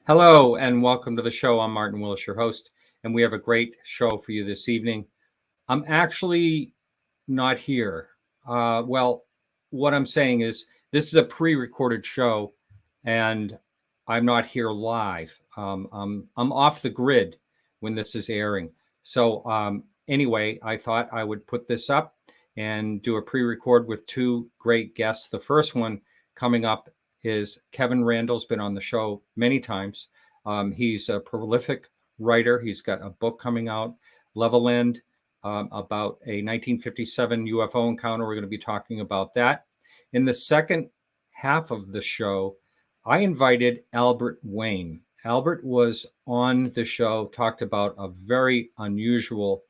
Hello and welcome to the show. I'm Martin Willis, your host, and we have a great show for you this evening. I'm actually not here. Well, what I'm saying is this is a pre-recorded show, and I'm not here live. I'm off the grid when this is airing. So anyway, I thought I would put this up and do a pre-record with two great guests. The first one coming up is Kevin Randle's been on the show many times. He's a prolific writer. He's got a book coming out, Levelland, about a 1957 UFO encounter. We're going to be talking about that. In the second half of the show, I invited Albert Wain. Albert was on the show, talked about a very unusual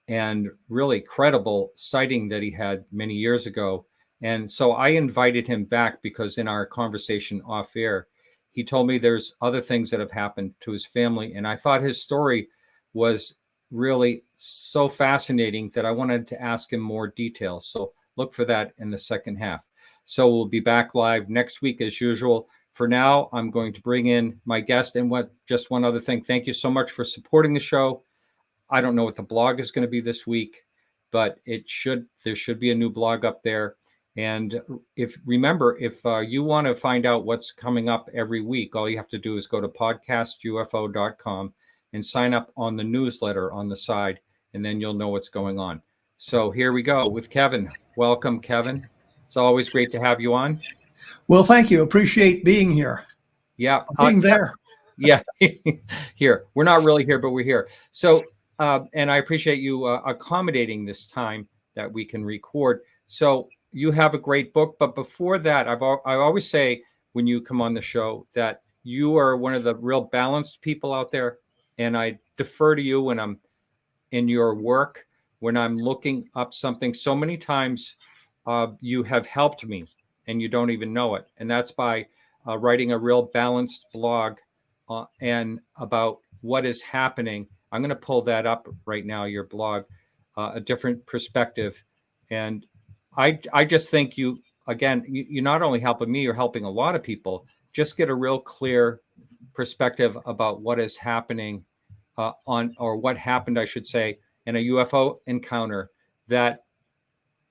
and really credible sighting that he had many years ago. And so I invited him back because in our conversation off air, he told me there's other things that have happened to his family. And I thought his story was really so fascinating that I wanted to ask him more details. So look for that in the second half. So we'll be back live next week as usual. For now, I'm going to bring in my guest. And just one other thing. Thank you so much for supporting the show. I don't know what the blog is going to be this week, but there should be a new blog up there. And if you want to find out what's coming up every week, all you have to do is go to podcastufo.com and sign up on the newsletter on the side, and then you'll know what's going on. So here we go with Kevin. Welcome, Kevin. It's always great to have you on. Well, thank you. Appreciate being here. Yeah. Being there. Yeah. Here. We're not really here, but we're here. So, and I appreciate you accommodating this time that we can record. So you have a great book, but before that, I always say when you come on the show that you are one of the real balanced people out there, and I defer to you when I'm in your work, when I'm looking up something. So many times you have helped me, and you don't even know it, and that's by writing a real balanced blog and about what is happening. I'm going to pull that up right now, your blog, a different perspective. And I just think you not only helping me, you're helping a lot of people just get a real clear perspective about what is happening or what happened, I should say, in a UFO encounter. That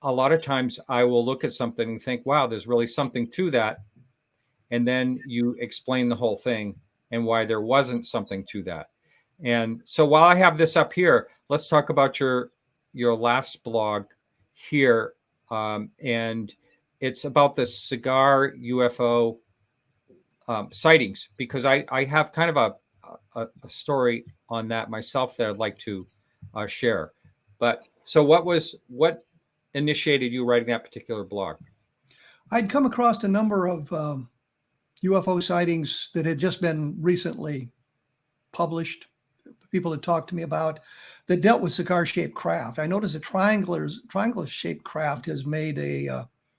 a lot of times I will look at something and think, wow, there's really something to that. And then you explain the whole thing and why there wasn't something to that. And so while I have this up here, let's talk about your last blog here. And it's about the cigar UFO sightings, because I have kind of a story on that myself that I'd like to share. But so what initiated you writing that particular blog? I'd come across a number of UFO sightings that had just been recently published. People had talked to me about that dealt with cigar-shaped craft. I noticed a triangular-shaped craft has made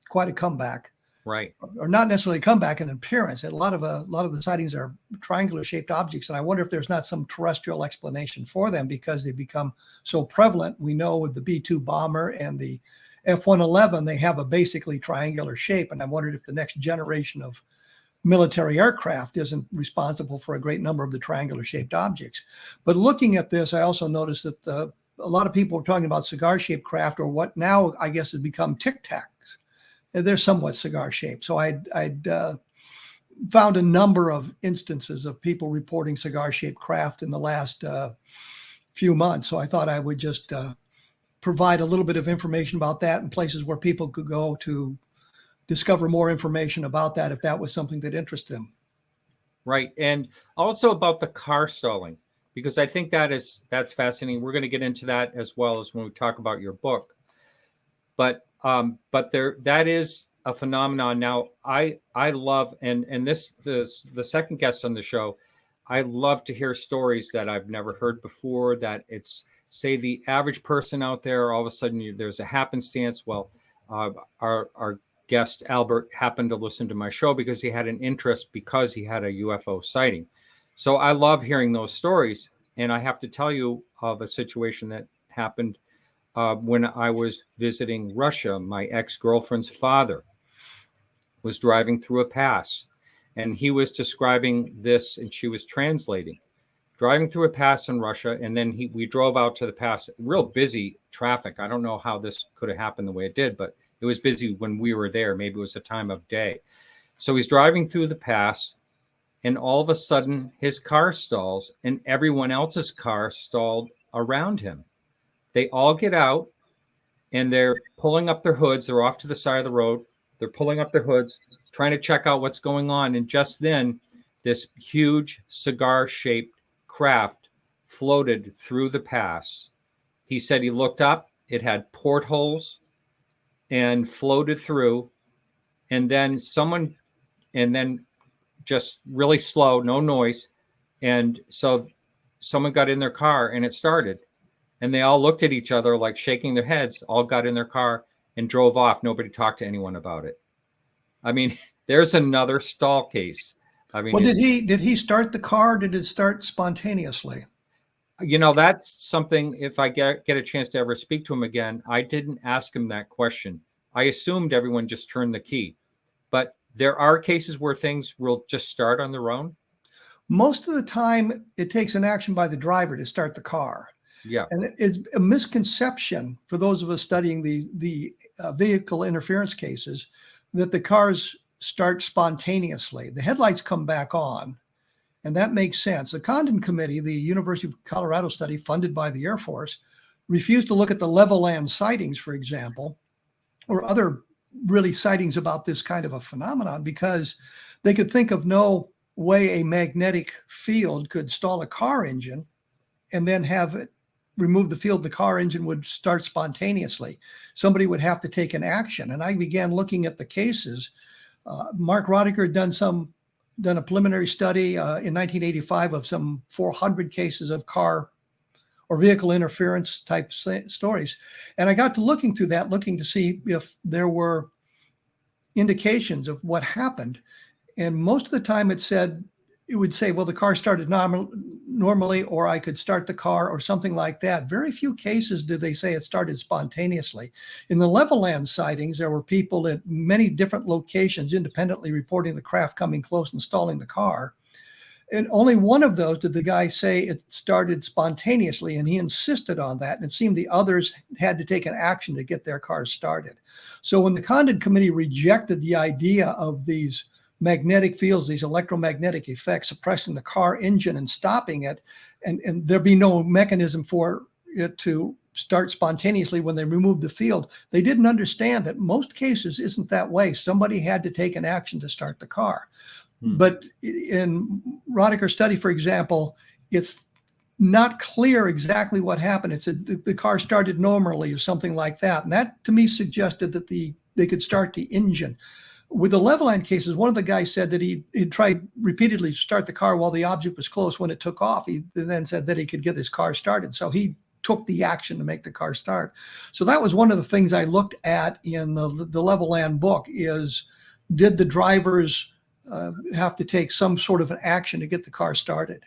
quite a comeback. Right. Or not necessarily a comeback in appearance. A lot of the sightings are triangular-shaped objects, and I wonder if there's not some terrestrial explanation for them because they become so prevalent. We know with the B-2 bomber and the F-111, they have a basically triangular shape, and I wondered if the next generation of military aircraft isn't responsible for a great number of the triangular shaped objects. But looking at this, I also noticed that a lot of people are talking about cigar shaped craft, or what now I guess has become Tic Tacs. They're somewhat cigar shaped. So I'd found a number of instances of people reporting cigar shaped craft in the last few months. So I thought I would just provide a little bit of information about that and places where people could go to discover more information about that if that was something that interested them. Right. And also about the car stalling, because I think that's fascinating. We're going to get into that as well as when we talk about your book. But that is a phenomenon. Now, I love, and the second guest on the show, I love to hear stories that I've never heard before, that it's, say, the average person out there, all of a sudden there's a happenstance. Well, our guest Albert happened to listen to my show because he had an interest because he had a UFO sighting. So I love hearing those stories. And I have to tell you of a situation that happened when I was visiting Russia. My ex-girlfriend's father was driving through a pass, and he was describing this, and she was translating. Driving through a pass in Russia, and then we drove out to the pass. Real busy traffic. I don't know how this could have happened the way it did, but it was busy when we were there. Maybe it was a time of day. So he's driving through the pass, and all of a sudden his car stalls, and everyone else's car stalled around him. They all get out, and they're pulling up their hoods. They're off to the side of the road. They're pulling up their hoods, trying to check out what's going on. And just then, this huge cigar-shaped craft floated through the pass. He said he looked up, it had portholes and floated through, and then just really slow, no noise. And so someone got in their car and it started, and they all looked at each other like shaking their heads, all got in their car and drove off. Nobody talked to anyone about it. I mean, there's another stall case. I mean, well, did he start the car? Did it start spontaneously? You know, that's something, if I get a chance to ever speak to him again, I didn't ask him that question. I assumed everyone just turned the key. But there are cases where things will just start on their own. Most of the time, it takes an action by the driver to start the car. Yeah. And it's a misconception for those of us studying the vehicle interference cases that the cars start spontaneously. The headlights come back on, and that makes sense. The Condon Committee, the University of Colorado study funded by the Air Force, refused to look at the Levelland sightings, for example, or other really sightings about this kind of a phenomenon, because they could think of no way a magnetic field could stall a car engine and then have it remove the field. The car engine would start spontaneously. Somebody would have to take an action. And I began looking at the cases. Mark Rodiker had done a preliminary study in 1985 of some 400 cases of car or vehicle interference type stories. And I got to looking through that, looking to see if there were indications of what happened. And most of the time it would say, well, the car started normally, or I could start the car or something like that. Very few cases did they say it started spontaneously. In the Levelland sightings, there were people at many different locations independently reporting the craft coming close and stalling the car. And only one of those did the guy say it started spontaneously, and he insisted on that. And it seemed the others had to take an action to get their cars started. So when the Condon Committee rejected the idea of these magnetic fields, these electromagnetic effects suppressing the car engine and stopping it, and there be no mechanism for it to start spontaneously when they remove the field, they didn't understand that most cases isn't that way. Somebody had to take an action to start the car. But in Rodiker's study, for example, it's not clear exactly what happened. It's the car started normally or something like that. And that to me suggested that they could start the engine. With the Levelland cases, one of the guys said that he tried repeatedly to start the car while the object was close. When it took off, he then said that he could get his car started. So he took the action to make the car start. So that was one of the things I looked at in the Levelland book is, did the drivers have to take some sort of an action to get the car started?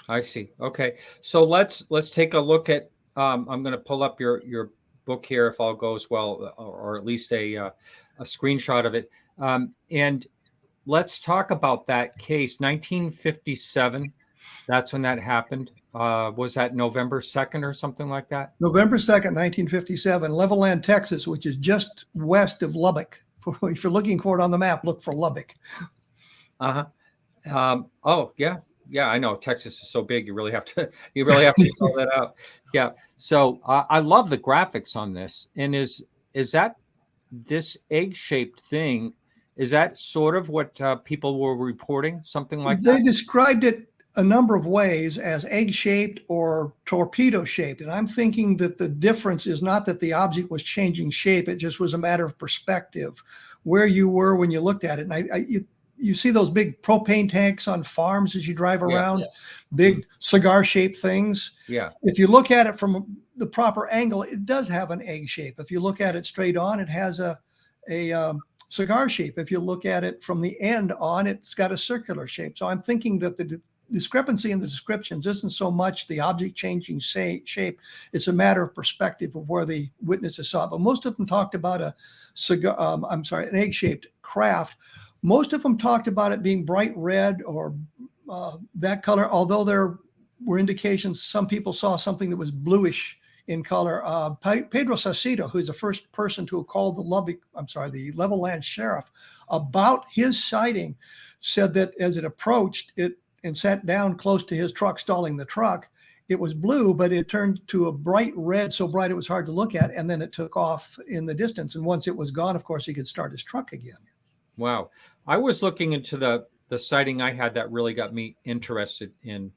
I see. Okay. So let's take a look at, I'm going to pull up your book here if all goes well, or at least a screenshot of it. And let's talk about that case, 1957. That's when that happened. Was that November 2nd or something like that? November 2nd, 1957, Levelland, Texas, which is just west of Lubbock. If you're looking for it on the map, look for Lubbock. Oh, yeah. Yeah, I know. Texas is so big. You really have to spell that out. Yeah. So I love the graphics on this. And is that this egg-shaped thing? Is that sort of what people were reporting? Something like that? They described it a number of ways as egg-shaped or torpedo-shaped. And I'm thinking that the difference is not that the object was changing shape. It just was a matter of perspective, where you were when you looked at it. And you see those big propane tanks on farms as you drive around, big cigar-shaped things. Yeah. If you look at it from the proper angle, it does have an egg shape. If you look at it straight on, it has a cigar shape. If you look at it from the end on, it's got a circular shape. So I'm thinking that the discrepancy in the descriptions isn't so much the object changing shape. It's a matter of perspective of where the witnesses saw it. But most of them talked about an egg-shaped craft. Most of them talked about it being bright red or that color, although there were indications some people saw something that was bluish in color. Pedro Saucedo, who's the first person to have called the Levelland sheriff about his sighting, said that as it approached it and sat down close to his truck, stalling the truck, it was blue, but it turned to a bright red, so bright it was hard to look at, and then it took off in the distance. And once it was gone, of course, he could start his truck again. Wow. I was looking into the sighting I had that really got me interested in,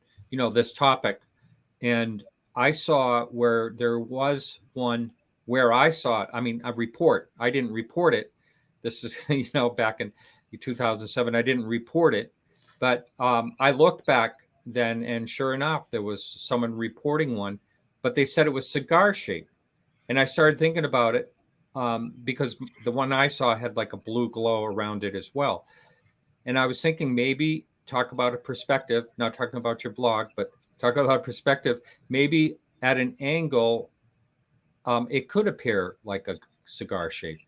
this topic. And I saw where there was one where I saw it. I mean, a report. I didn't report it. This is, back in 2007, I didn't report it. But I looked back then, and sure enough, there was someone reporting one, but they said it was cigar shaped. And I started thinking about it because the one I saw had like a blue glow around it as well. And I was thinking maybe talk about a perspective, not talking about your blog, but talk about perspective, maybe at an angle, it could appear like a cigar shape.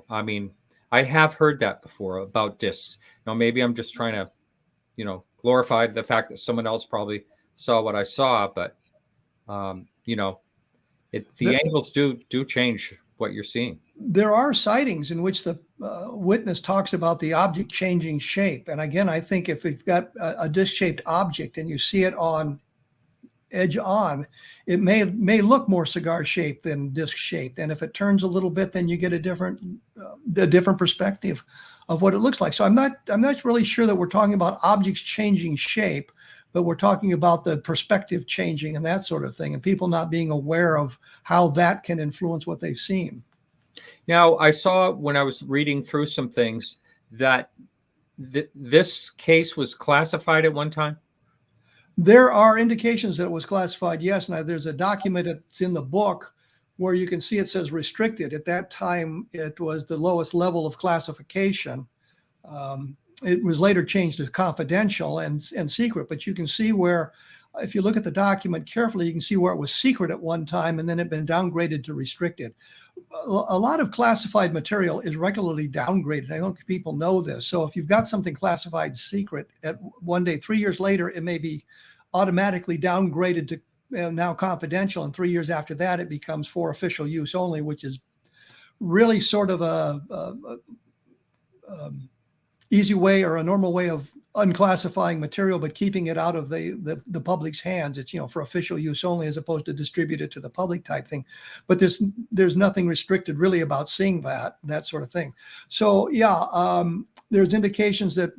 I mean, I have heard that before about discs. Maybe I'm just trying to, glorify the fact that someone else probably saw what I saw, but, the angles do change what you're seeing. There are sightings in which the witness talks about the object changing shape. And again, I think if you've got a disc-shaped object and you see it on edge on, it may look more cigar-shaped than disc-shaped. And if it turns a little bit, then you get a different perspective of what it looks like. So I'm not really sure that we're talking about objects changing shape, but we're talking about the perspective changing and that sort of thing, and people not being aware of how that can influence what they've seen. Now, I saw when I was reading through some things that this case was classified at one time. There are indications that it was classified, yes. Now, there's a document that's in the book where you can see it says restricted. At that time, it was the lowest level of classification. It was later changed to confidential and secret, but you can see where, if you look at the document carefully, you can see where it was secret at one time and then it had been downgraded to restricted. A lot of classified material is regularly downgraded. I don't think people know this. So if you've got something classified secret at one day, 3 years later, it may be automatically downgraded to now confidential. And 3 years after that, it becomes for official use only, which is really sort of a easy way or a normal way of unclassifying material, but keeping it out of the public's hands. It's, for official use only as opposed to distributed to the public type thing. But there's nothing restricted really about seeing that sort of thing. So yeah, there's indications that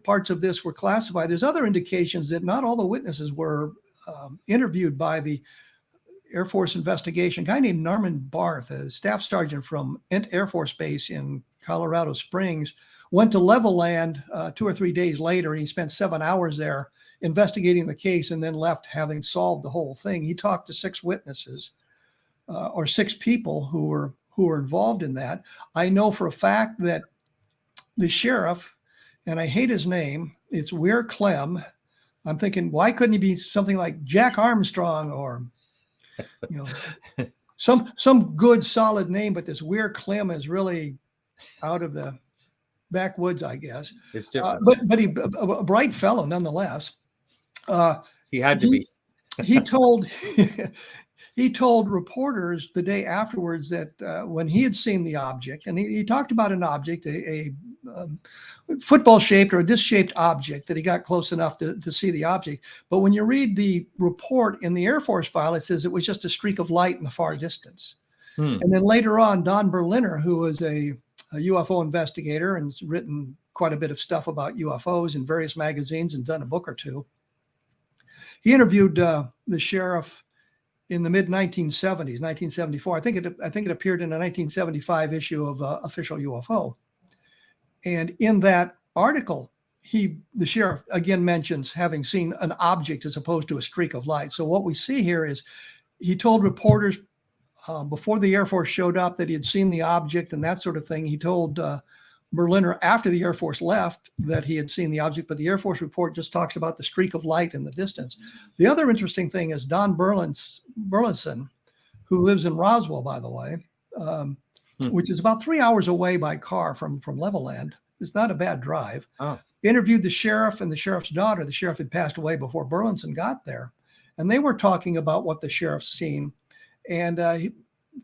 parts of this were classified. There's other indications that not all the witnesses were interviewed by the Air Force investigation. A guy named Norman Barth, a staff sergeant from Ent Air Force Base in Colorado Springs, went to Levelland 2 or 3 days later. He spent 7 hours there investigating the case and then left having solved the whole thing. He talked to 6 witnesses or 6 people who were involved in that. I know for a fact that the sheriff, and I hate his name, it's Weir Clem. I'm thinking, why couldn't he be something like Jack Armstrong or, some good solid name? But this Weir Clem is really out of the backwoods, I guess. It's different. But he a bright fellow nonetheless. He had to be. He told reporters the day afterwards that when he had seen the object, and he talked about an object, a football-shaped or a disc-shaped object, that he got close enough to see the object. But when you read the report in the Air Force file, it says it was just a streak of light in the far distance. And then later on, Don Berliner, who was a UFO investigator and has written quite a bit of stuff about UFOs in various magazines and done a book or two. He interviewed the sheriff in the mid 1970s, 1974. I think it appeared in a 1975 issue of Official UFO. And in that article, the sheriff again mentions having seen an object as opposed to a streak of light. So what we see here is he told reporters before the Air Force showed up that he had seen the object and that sort of thing. He told Berliner after the Air Force left that he had seen the object, but the Air Force report just talks about the streak of light in the distance. The other interesting thing is Don Burleson, who lives in Roswell, by the way, which is about 3 hours away by car from Levelland. It's not a bad drive. Oh, Interviewed the sheriff and the sheriff's daughter. The sheriff had passed away before Burlinson got there. And they were talking about what the sheriff's seen. And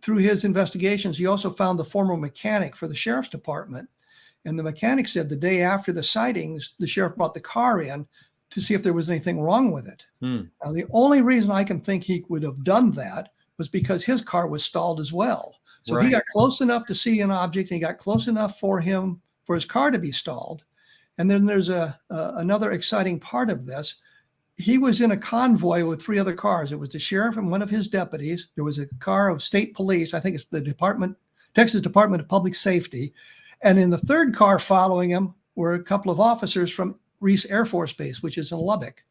through his investigations, he also found the former mechanic for the sheriff's department. And the mechanic said the day after the sightings, the sheriff brought the car in to see if there was anything wrong with it. Now, the only reason I can think he would have done that was because his car was stalled as well. So he got close enough to see an object, and he got close enough for his car to be stalled. And then there's another exciting part of this. He was in a convoy with 3 other cars. It was the sheriff and one of his deputies. There was a car of state police. I think it's the Texas Department of Public Safety. And in the 3rd car following him were a couple of officers from Reese Air Force Base, which is in Lubbock.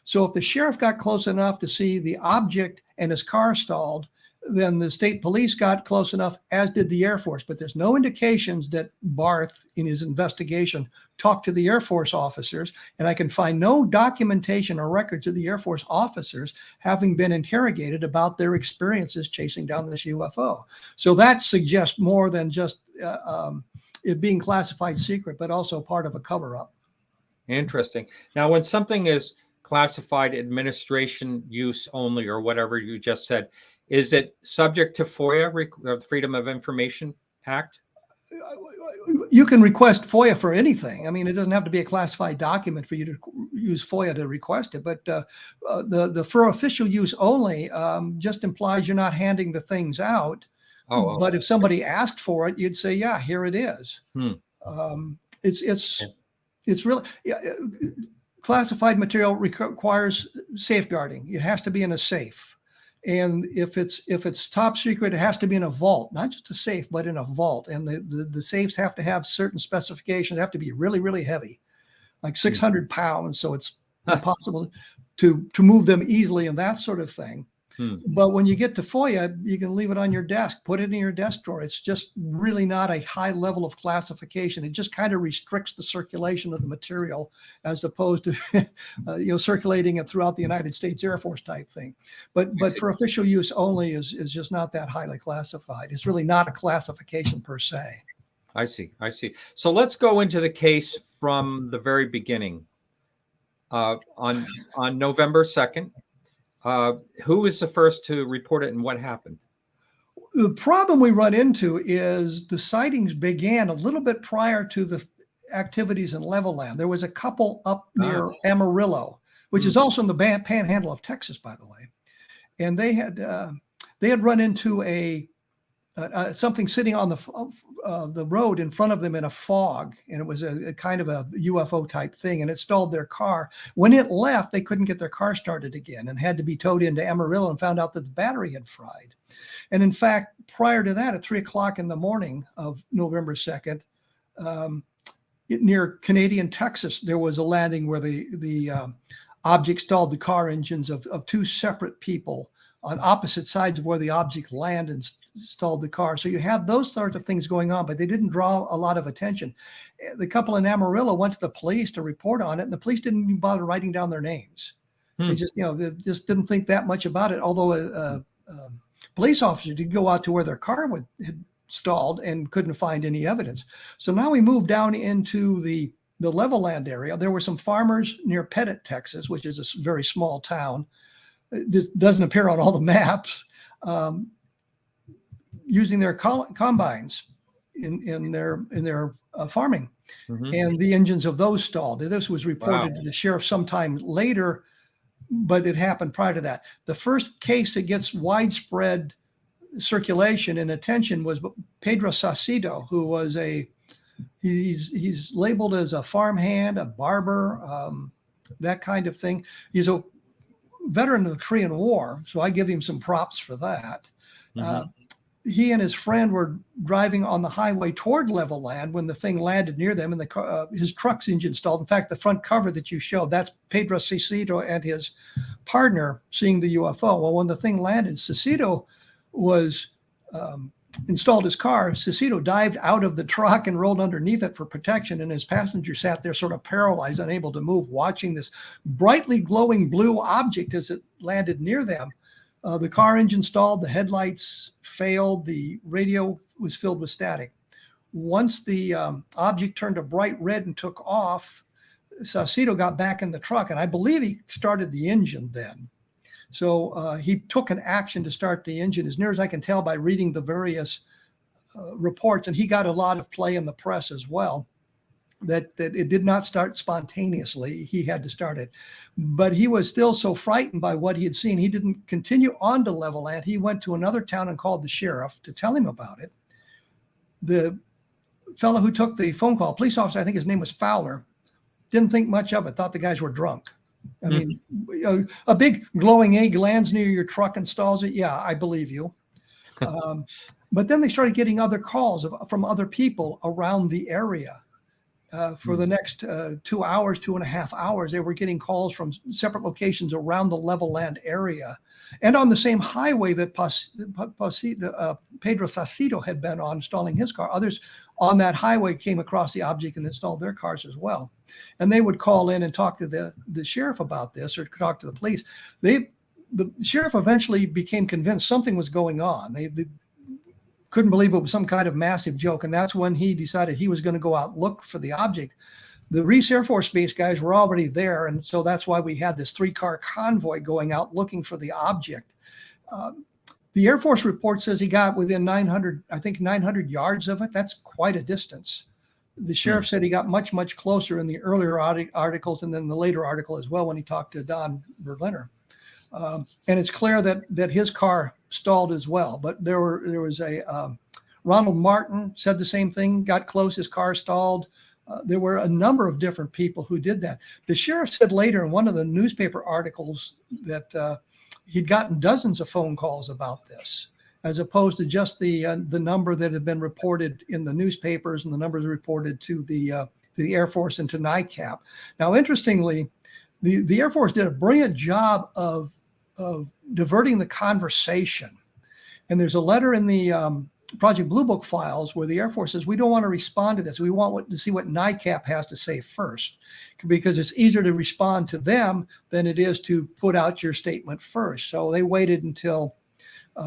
So if the sheriff got close enough to see the object and his car stalled, then the state police got close enough, as did the Air Force. But there's no indications that Barth, in his investigation, talked to the Air Force officers. And I can find no documentation or records of the Air Force officers having been interrogated about their experiences chasing down this UFO. So that suggests more than just it being classified secret, but also part of a cover-up. Interesting. Now, when something is classified administration use only, or whatever you just said, is it subject to FOIA, the Freedom of Information Act? You can request FOIA for anything. I mean, it doesn't have to be a classified document for you to use FOIA to request it. But the for official use only just implies you're not handing the things out. But if somebody asked for it, you'd say, yeah, here it is. It's really classified material requires safeguarding. It has to be in a safe. And if it's top secret, it has to be in a vault, not just a safe, but in a vault. And the safes have to have certain specifications. They have to be really, really heavy, like 600 pounds. So it's impossible to move them easily and that sort of thing. But when you get to FOIA, you can leave it on your desk, put it in your desk drawer. It's just really not a high level of classification. It just kind of restricts the circulation of the material as opposed to, circulating it throughout the United States Air Force type thing. But for official use only is just not that highly classified. It's really not a classification per se. I see. So let's go into the case from the very beginning. On November 2nd. Who was the first to report it and what happened? The problem we run into is the sightings began a little bit prior to the activities in Levelland. There was a couple up near Amarillo, which is also in the panhandle of Texas, by the way. And they had run into something sitting on the road in front of them in a fog, and it was a kind of a UFO type thing, and it stalled their car. When it left, they couldn't get their car started again and had to be towed into Amarillo and found out that the battery had fried. And in fact, prior to that, at 3:00 in the morning of November 2nd, near Canadian Texas, there was a landing where the object stalled the car engines of 2 separate people on opposite sides of where the object landed and stalled the car. So you had those sorts of things going on, but they didn't draw a lot of attention. The couple in Amarillo went to the police to report on it, and the police didn't even bother writing down their names. They just didn't think that much about it. Although a police officer did go out to where their car had stalled and couldn't find any evidence. So now we move down into the Levelland area. There were some farmers near Pettit, Texas, which is a very small town. This doesn't appear on all the maps, using their combines in their farming, and the engines of those stalled. This was reported to the sheriff sometime later, but it happened prior to that. The first case that gets widespread circulation and attention was Pedro Saucedo, who was he's labeled as a farmhand, a barber, that kind of thing. He's a veteran of the Korean War, so I give him some props for that. He and his friend were driving on the highway toward Levelland when the thing landed near them, and his truck's engine stalled. In fact, the front cover that you showed, that's Pedro Saucedo and his partner seeing the UFO. Well, when the thing landed, Saucedo was installed his car. Saucedo dived out of the truck and rolled underneath it for protection, and his passenger sat there sort of paralyzed, unable to move, watching this brightly glowing blue object as it landed near them. The car engine stalled, the headlights failed, the radio was filled with static. once the object turned a bright red and took off, Saucedo got back in the truck, and I believe he started the engine then. So he took an action to start the engine, as near as I can tell by reading the various reports, and he got a lot of play in the press as well, that it did not start spontaneously. He had to start it. But he was still so frightened by what he had seen, he didn't continue on to Levelland. He went to another town and called the sheriff to tell him about it. The fellow who took the phone call, police officer, I think his name was Fowler, didn't think much of it, thought the guys were drunk. I mean, a big glowing egg lands near your truck and stalls it. Yeah, I believe you. But then they started getting other calls from other people around the area. For the next 2 hours, 2.5 hours, they were getting calls from separate locations around the Levelland area. And on the same highway that Pedro Saucedo had been on installing his car, others on that highway came across the object and installed their cars as well. And they would call in and talk to the sheriff about this, or talk to the police. The sheriff eventually became convinced something was going on. They couldn't believe it was some kind of massive joke. And that's when he decided he was going to go out and look for the object. The Reese Air Force Base guys were already there. And so that's why we had this 3-car convoy going out looking for the object. The Air Force report says he got within 900 yards of it. That's quite a distance. The sheriff said he got much, much closer in the earlier articles, and then the later article as well when he talked to Don Berliner. And it's clear that his car stalled as well. But there was a Ronald Martin said the same thing, got close, his car stalled. There were a number of different people who did that. The sheriff said later in one of the newspaper articles that he'd gotten dozens of phone calls about this, as opposed to just the number that had been reported in the newspapers and the numbers reported to the Air Force and to NICAP. Now, interestingly, the Air Force did a brilliant job of diverting the conversation. And there's a letter in the Project Blue Book files where the Air Force says, we don't want to respond to this. We want to see what NICAP has to say first, because it's easier to respond to them than it is to put out your statement first. So they waited until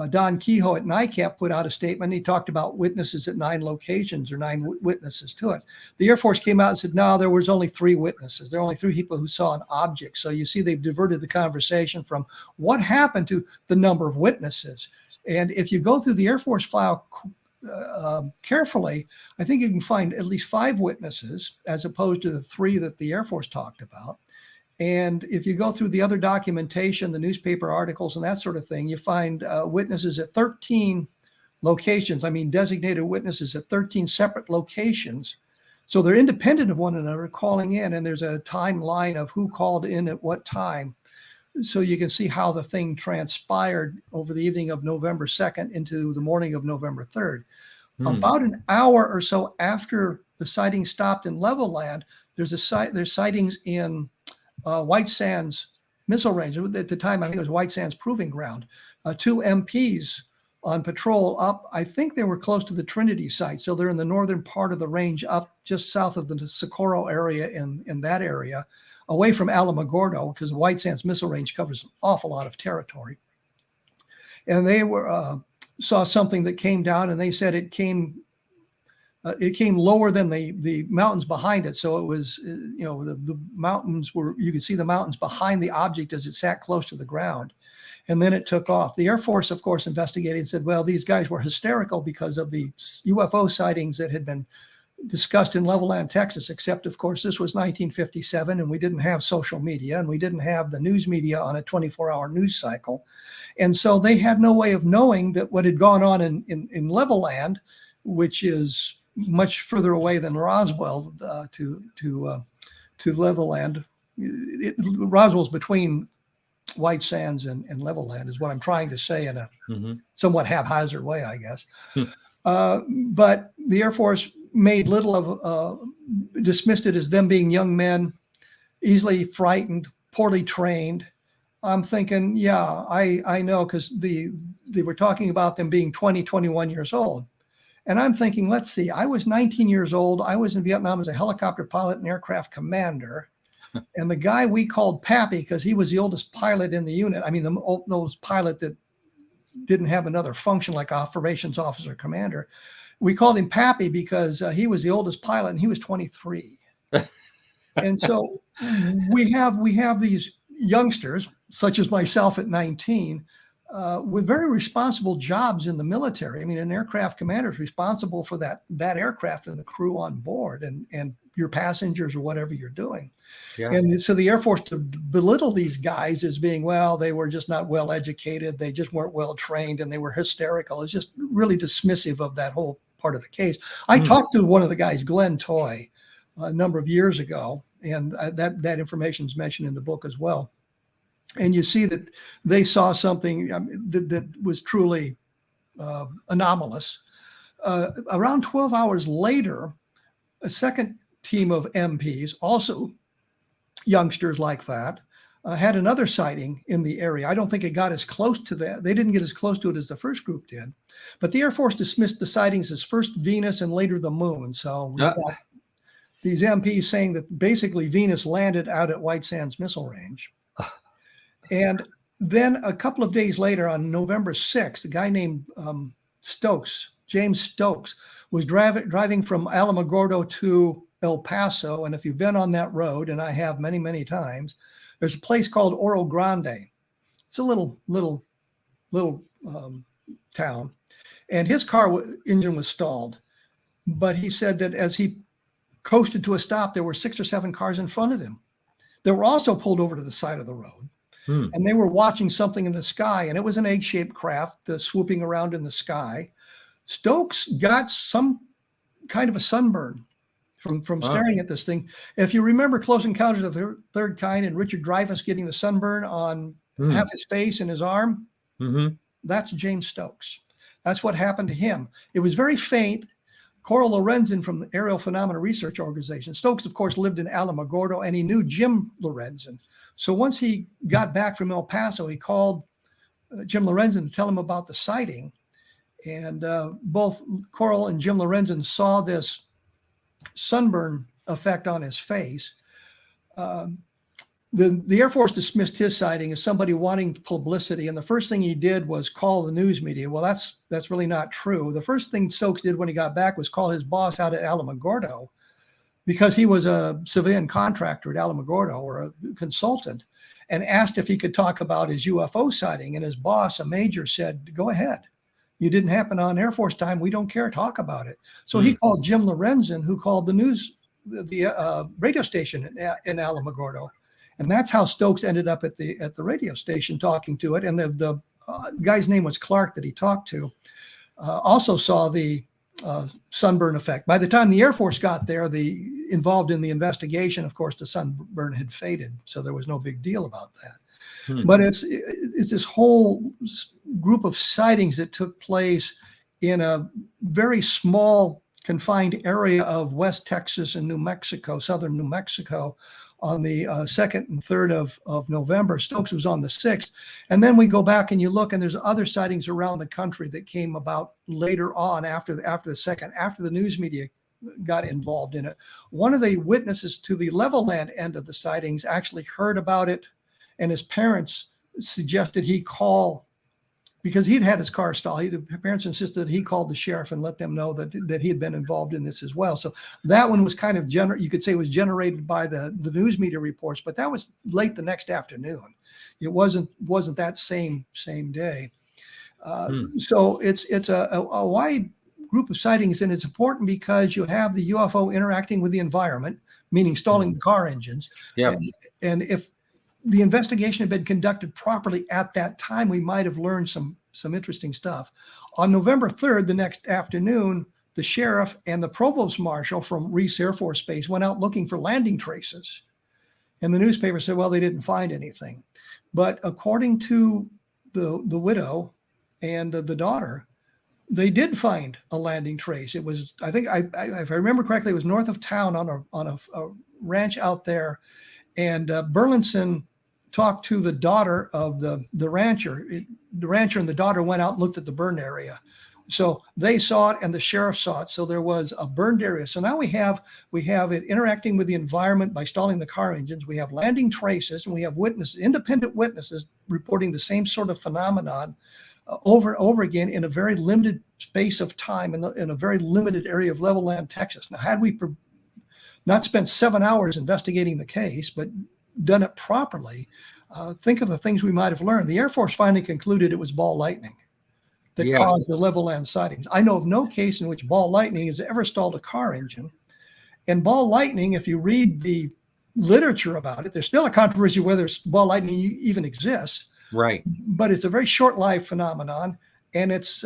Don Kehoe at NICAP put out a statement. He talked about witnesses at 9 locations, or 9 witnesses to it. The Air Force came out and said, no, there was only 3 witnesses. There are only 3 people who saw an object. So you see, they've diverted the conversation from what happened to the number of witnesses. And if you go through the Air Force file carefully, I think you can find at least 5 witnesses as opposed to the 3 that the Air Force talked about. And if you go through the other documentation, the newspaper articles and that sort of thing, you find witnesses at 13 locations. I mean, designated witnesses at 13 separate locations. So they're independent of one another, calling in, and there's a timeline of who called in at what time. So you can see how the thing transpired over the evening of November 2nd into the morning of November 3rd. About an hour or so after the sighting stopped in Levelland, there's sightings in White Sands Missile Range. At the time, I think it was White Sands Proving Ground. 2 MPs on patrol up. I think they were close to the Trinity site. So they're in the northern part of the range, up just south of the Socorro area, in that area, away from Alamogordo, because the White Sands Missile Range covers an awful lot of territory. And they saw something that came down, and they said it came lower than the mountains behind it. So it was, the mountains were, you could see the mountains behind the object as it sat close to the ground. And then it took off. The Air Force, of course, investigated and said, well, these guys were hysterical because of the UFO sightings that had been discussed in Levelland, Texas, except, of course, this was 1957, and we didn't have social media, and we didn't have the news media on a 24-hour news cycle. And so they had no way of knowing that what had gone on in Levelland, which is much further away than Roswell to Levelland. Roswell's between White Sands and Levelland, is what I'm trying to say in a somewhat haphazard way, I guess. But the Air Force made little of, dismissed it as them being young men, easily frightened, poorly trained. I'm thinking, yeah, I know, because they were talking about them being 20, 21 years old. And I'm thinking, let's see, I was 19 years old. I was in Vietnam as a helicopter pilot and aircraft commander. And the guy we called Pappy, because he was the oldest pilot in the unit. I mean, the oldest pilot that didn't have another function like operations officer commander. We called him Pappy because he was the oldest pilot and he was 23. And so we have these youngsters, such as myself at 19, with very responsible jobs in the military. I mean, an aircraft commander is responsible for that aircraft and the crew on board and your passengers or whatever you're doing. Yeah. And so the Air Force to belittle these guys as being, well, they were just not well educated, they just weren't well trained, and they were hysterical. It's just really dismissive of that whole part of the case. I talked to one of the guys, Glenn Toy, a number of years ago, and that information is mentioned in the book as well. And you see that they saw something that was truly anomalous. Around 12 hours later, a second team of MPs, also youngsters like that, had another sighting in the area. I don't think it got as close to that. They didn't get as close to it as the first group did. But the Air Force dismissed the sightings as first Venus and later the moon. So we got these MPs saying that basically Venus landed out at White Sands Missile Range. And then a couple of days later, on November 6th, a guy named Stokes, James Stokes, was driving from Alamogordo to El Paso. And if you've been on that road, and I have many, many times, there's a place called Oro Grande. It's a little town. And his car engine was stalled. But he said that as he coasted to a stop, there were 6 or 7 cars in front of him. They were also pulled over to the side of the road. And they were watching something in the sky, and it was an egg-shaped craft swooping around in the sky. Stokes got some kind of a sunburn from staring at this thing. If you remember Close Encounters of the Third Kind and Richard Dreyfuss getting the sunburn on half his face and his arm, that's James Stokes. That's what happened to him. It was very faint. Coral Lorenzen from the Aerial Phenomena Research Organization. Stokes, of course, lived in Alamogordo, and he knew Jim Lorenzen. So once he got back from El Paso, he called Jim Lorenzen to tell him about the sighting. And both Coral and Jim Lorenzen saw this sunburn effect on his face. The Air Force dismissed his sighting as somebody wanting publicity, and the first thing he did was call the news media. Well, that's really not true. The first thing Stokes did when he got back was call his boss out at Alamogordo, because he was a civilian contractor at Alamogordo, or a consultant, and asked if he could talk about his UFO sighting. And his boss, a major, said, "Go ahead. You didn't happen on Air Force time. We don't care. Talk about it." So he called Jim Lorenzen, who called the radio station in Alamogordo. And that's how Stokes ended up at the radio station talking to it. And the guy's name was Clark that he talked to. Also saw the sunburn effect. By the time the Air Force got there, involved in the investigation, of course, the sunburn had faded, so there was no big deal about that. But it's this whole group of sightings that took place in a very small, confined area of West Texas and New Mexico, southern New Mexico, on the 2nd and 3rd of November. Stokes was on the 6th. And then we go back and you look, and there's other sightings around the country that came about later on after the news media got involved in it. One of the witnesses to the Levelland end of the sightings actually heard about it, and his parents suggested he call, because he'd had his car stalled. His parents insisted that he called the sheriff and let them know that he had been involved in this as well. So that one was kind of you could say was generated by the news media reports, but that was late the next afternoon. It wasn't that same day. So it's a wide group of sightings, and it's important because you have the UFO interacting with the environment, meaning stalling the car engines. Yeah. And if the investigation had been conducted properly at that time, we might have learned some interesting stuff. On November 3rd, the next afternoon, the sheriff and the provost marshal from Reese Air Force Base went out looking for landing traces. And the newspaper said, well, they didn't find anything. But according to the widow and the daughter, they did find a landing trace. It was, I think, if I remember correctly, it was north of town on a ranch out there. And Burlinson talked to the daughter of the rancher. The rancher and the daughter went out and looked at the burned area. So they saw it and the sheriff saw it. So there was a burned area. So now we have it interacting with the environment by stalling the car engines. We have landing traces, and we have independent witnesses reporting the same sort of phenomenon over and over again in a very limited space of time in a very limited area of Levelland, Texas. Now, had we not spent 7 hours investigating the case, but done it properly, think of the things we might have learned. The Air Force finally concluded it was ball lightning that caused the Levelland sightings. I know of no case in which ball lightning has ever stalled a car engine. And ball lightning, if you read the literature about it, there's still a controversy whether ball lightning even exists. Right. But it's a very short-lived phenomenon, and it's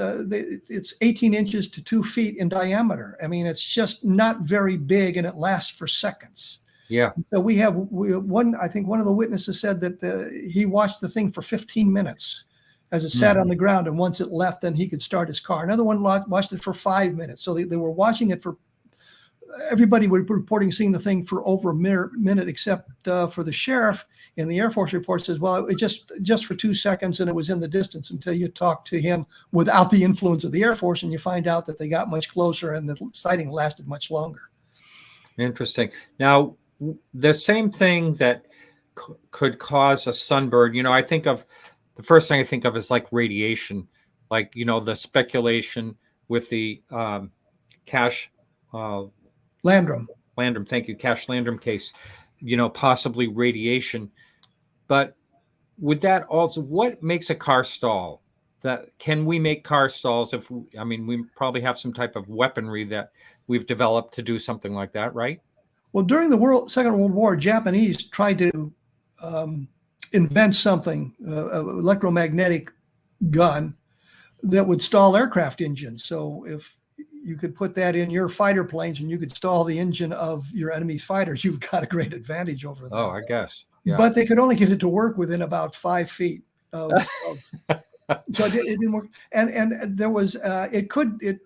18 inches to 2 feet in diameter. I mean, it's just not very big, and it lasts for seconds. Yeah. So we have one. I think one of the witnesses said that he watched the thing for 15 minutes as it sat on the ground, and once it left, then he could start his car. Another one watched it for 5 minutes. So they were watching it for. Everybody was reporting seeing the thing for over a minute, except for the sheriff. And the Air Force report says, well, it just for 2 seconds, and it was in the distance until you talk to him without the influence of the Air Force, and you find out that they got much closer and the sighting lasted much longer. Interesting. Now, the same thing that could cause a sunburn, I think of the first thing I think of is like radiation, like, the speculation with the Cash Landrum. Thank you. Cash Landrum case, possibly radiation. But with that also, what makes a car stall? Can we make car stalls we probably have some type of weaponry that we've developed to do something like that, right? Well, during the Second World War, Japanese tried to invent something, an electromagnetic gun that would stall aircraft engines. So if you could put that in your fighter planes and you could stall the engine of your enemy's fighters, you've got a great advantage over them. Oh, I guess. Yeah. But they could only get it to work within about 5 feet so it didn't work. And there was it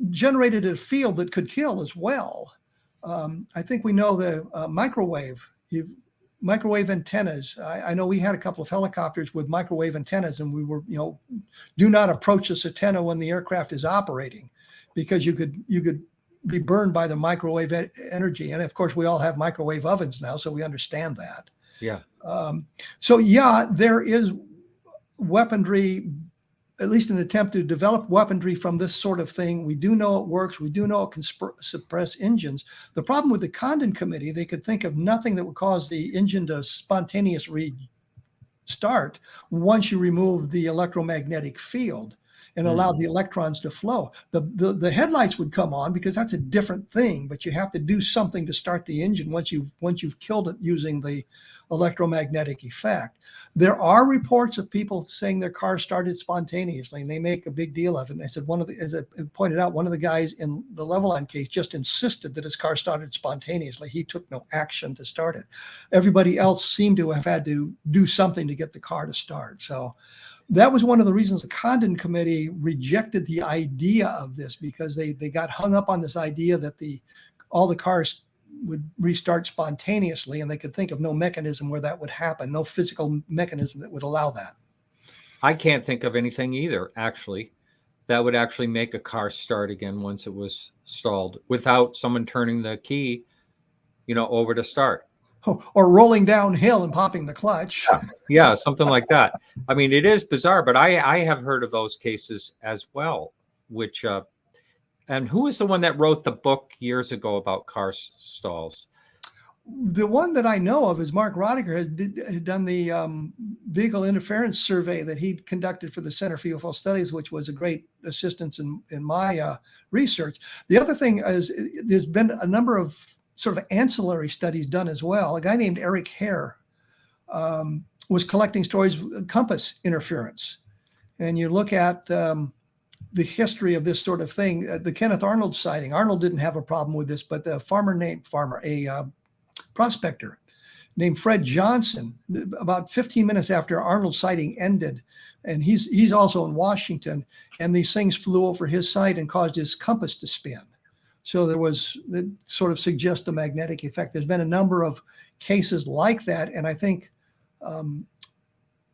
generated a field that could kill as well. I think we know the microwave antennas. I know we had a couple of helicopters with microwave antennas, and we were, do not approach this antenna when the aircraft is operating, because you could be burned by the microwave energy. And of course, we all have microwave ovens now, so we understand that. Yeah. There is weaponry, at least an attempt to develop weaponry from this sort of thing. We do know it works. We do know it can suppress engines. The problem with the Condon Committee, they could think of nothing that would cause the engine to spontaneously restart once you remove the electromagnetic field and allow the electrons to flow. The headlights would come on because that's a different thing, but you have to do something to start the engine once you've killed it using the electromagnetic effect. There are reports of people saying their car started spontaneously, and they make a big deal of it. And I said, as I pointed out, one of the guys in the Levelland case just insisted that his car started spontaneously. He took no action to start it. Everybody else seemed to have had to do something to get the car to start. So that was one of the reasons the Condon Committee rejected the idea of this, because they got hung up on this idea that all the cars would restart spontaneously, and they could think of no mechanism where that would happen, no physical mechanism that would allow that. I can't think of anything either, actually, that would actually make a car start again once it was stalled without someone turning the key, over to start. Or rolling downhill and popping the clutch. Yeah, something like that. I mean, it is bizarre, but I have heard of those cases as well, which and who is the one that wrote the book years ago about car stalls? The one that I know of is Mark Rodiger had done the vehicle interference survey that he conducted for the Center for UFO Studies, which was a great assistance in my research. The other thing is there's been a number of sort of ancillary studies done as well. A guy named Eric Hare was collecting stories of compass interference. And you look at the history of this sort of thing, the Kenneth Arnold sighting. Arnold didn't have a problem with this, but a prospector named Fred Johnson, about 15 minutes after Arnold's sighting ended, and he's also in Washington, and these things flew over his site and caused his compass to spin. So that sort of suggests the magnetic effect. There's been a number of cases like that, and I think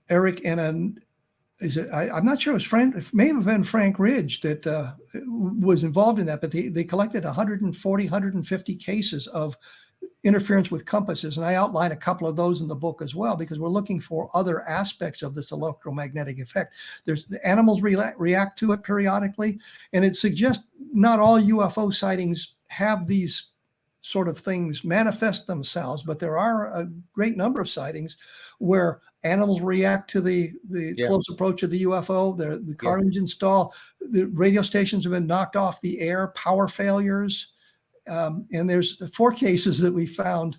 Eric and I'm not sure it may have been Frank Ridge that was involved in that, but they collected 140, 150 cases of interference with compasses. And I outline a couple of those in the book as well, because we're looking for other aspects of this electromagnetic effect. There's the animals react to it periodically, and it suggests not all UFO sightings have these sort of things manifest themselves, but there are a great number of sightings where animals react to the close approach of the UFO. The car engine stall, the radio stations have been knocked off the air, power failures. And there's 4 cases that we found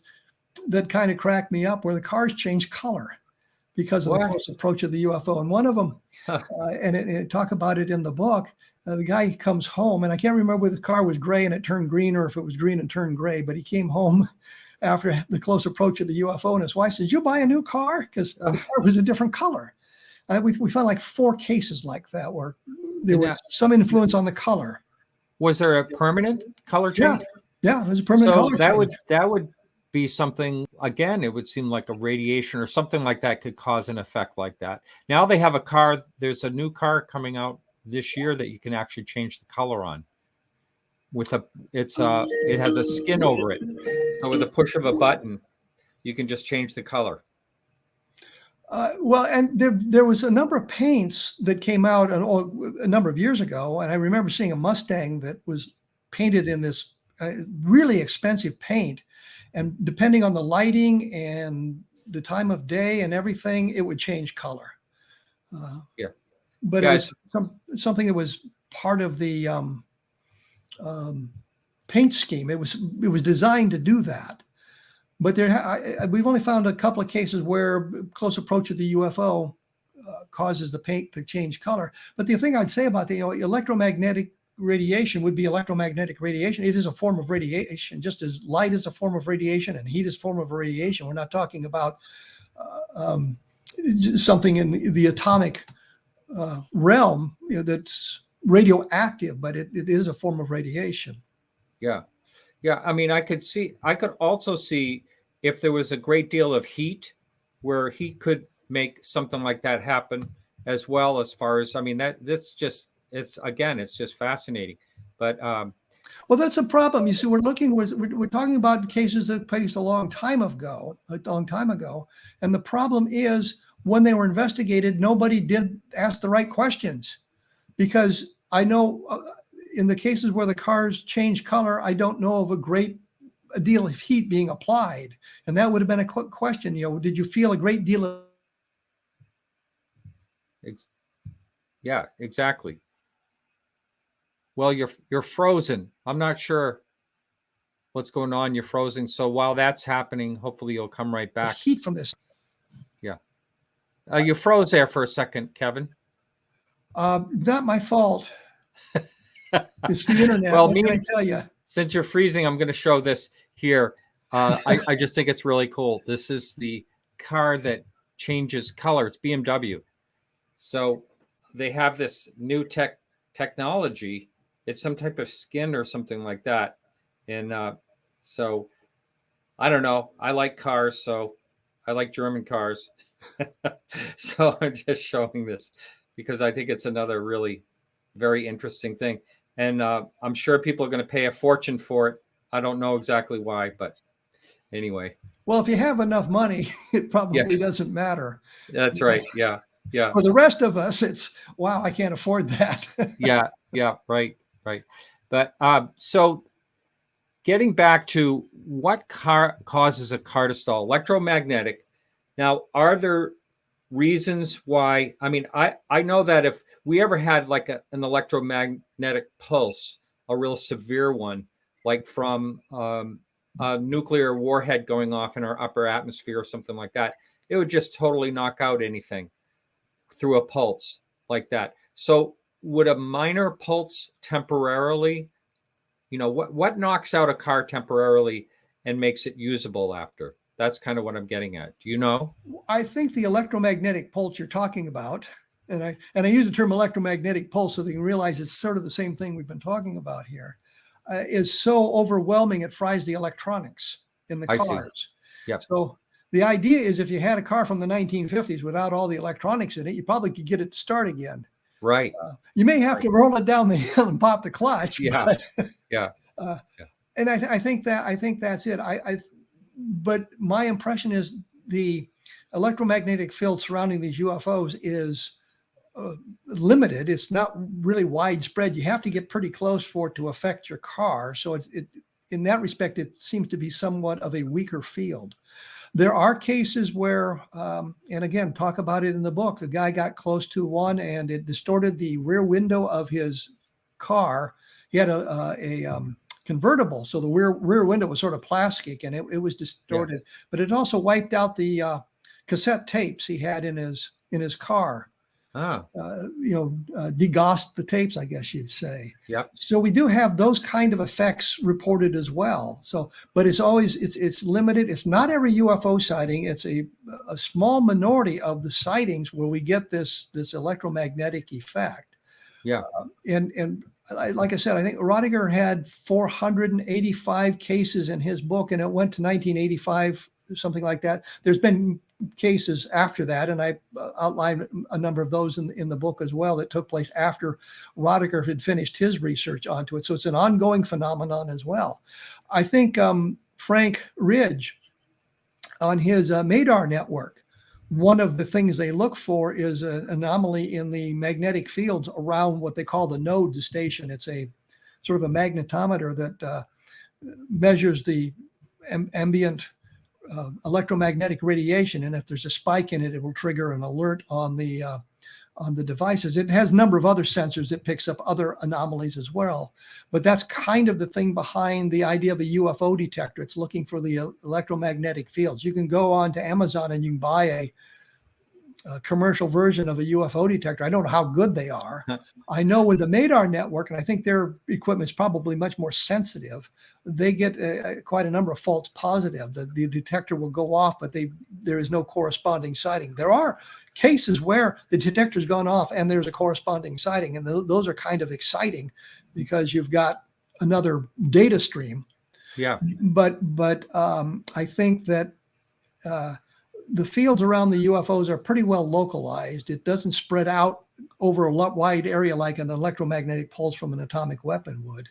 that kind of cracked me up, where the cars changed color because of the close approach of the UFO. And one of them, and it talk about it in the book, the guy comes home, and I can't remember whether the car was gray and it turned green, or if it was green and turned gray, but he came home after the close approach of the UFO, and his wife says, "Did you buy a new car?" Because the car was a different color. We found like 4 cases like that, where there was some influence on the color. Was there a permanent color change? Yeah, it was a permanent color change. That would be something, again, it would seem like a radiation or something like that could cause an effect like that. Now they have a car, there's a new car coming out this year that you can actually change the color on. It has a skin over it. So with the push of a button, you can just change the color. Well, and there was a number of paints that came out a number of years ago, and I remember seeing a Mustang that was painted in this really expensive paint, and depending on the lighting and the time of day and everything, it would change color. But it was something that was part of the paint scheme. It was designed to do that. But we've only found a couple of cases where close approach of the UFO causes the paint to change color. But the thing I'd say about the electromagnetic radiation would be electromagnetic radiation. It is a form of radiation, just as light is a form of radiation and heat is a form of radiation. We're not talking about something in the atomic realm that's radioactive, but it is a form of radiation. Yeah. I mean, I could also see if there was a great deal of heat, where he could make something like that happen as well. As far as, I mean, it's just fascinating. But well, that's a problem. You see, we're talking about cases that placed a long time ago, and the problem is, when they were investigated, nobody did ask the right questions, because I know in the cases where the cars change color, I don't know of a deal of heat being applied. And that would have been a quick question. Did you feel a great deal of... Yeah, exactly. Well, you're frozen. I'm not sure what's going on. You're frozen. So while that's happening, hopefully you'll come right back. Heat from this. Yeah. You froze there for a second, Kevin. Not my fault. It's the internet. Well, what can I tell you? Since you're freezing, I'm going to show this here. I just think it's really cool. This is the car that changes color. It's BMW. So they have this new technology. It's some type of skin or something like that. And so I don't know. I like cars, so I like German cars. So I'm just showing this because I think it's another really very interesting thing. And I'm sure people are going to pay a fortune for it. I don't know exactly why, but anyway. Well, if you have enough money, it probably doesn't matter. That's right. Yeah. For the rest of us, it's, wow, I can't afford that. Yeah. Right. But so getting back to what causes a car to stall, electromagnetic. Now, are there reasons why? I mean, I know that if we ever had like an electromagnetic pulse, a real severe one, like from a nuclear warhead going off in our upper atmosphere or something like that, it would just totally knock out anything through a pulse like that. So would a minor pulse temporarily, what knocks out a car temporarily and makes it usable after? That's kind of what I'm getting at. Do you know? I think the electromagnetic pulse you're talking about, and I use the term electromagnetic pulse so that you can realize it's sort of the same thing we've been talking about here, is so overwhelming it fries the electronics in the cars. Yeah. So the idea is, if you had a car from the 1950s without all the electronics in it, you probably could get it to start again. Right. You may have to roll it down the hill and pop the clutch. Yeah. But, and I think that's it. but my impression is the electromagnetic field surrounding these UFOs is limited. It's not really widespread. You have to get pretty close for it to affect your car. So in that respect, it seems to be somewhat of a weaker field. There are cases where, and again, talk about it in the book, a guy got close to one and it distorted the rear window of his car. He had a convertible, so the rear window was sort of plastic and it was distorted, but it also wiped out the cassette tapes he had in his car. Degaussed the tapes, I guess you'd say. Yep. So we do have those kind of effects reported as well. So, but it's always it's limited. It's not every UFO sighting. It's a small minority of the sightings where we get this electromagnetic effect. Yeah. And like I said, I think Rodiger had 485 cases in his book, and it went to 1985, something like that. There's been cases after that, and I outlined a number of those in the book as well that took place after Rodiger had finished his research onto it. So it's an ongoing phenomenon as well. I think Frank Ridge on his Madar network, one of the things they look for is an anomaly in the magnetic fields around what they call the node station. It's a sort of a magnetometer that measures the ambient electromagnetic radiation, and if there's a spike in it, it will trigger an alert on the devices. It has a number of other sensors that picks up other anomalies as well, but that's kind of the thing behind the idea of a UFO detector. It's looking for the electromagnetic fields. You can go on to Amazon and you can buy a commercial version of a UFO detector. I don't know how good they are. I know with the Madar network, and I think their equipment is probably much more sensitive, they get quite a number of false positive. The detector will go off, but there is no corresponding sighting. There are cases where the detector's gone off and there's a corresponding sighting, and those are kind of exciting because you've got another data stream. Yeah. But I think that the fields around the UFOs are pretty well localized. It doesn't spread out over a wide area like an electromagnetic pulse from an atomic weapon would.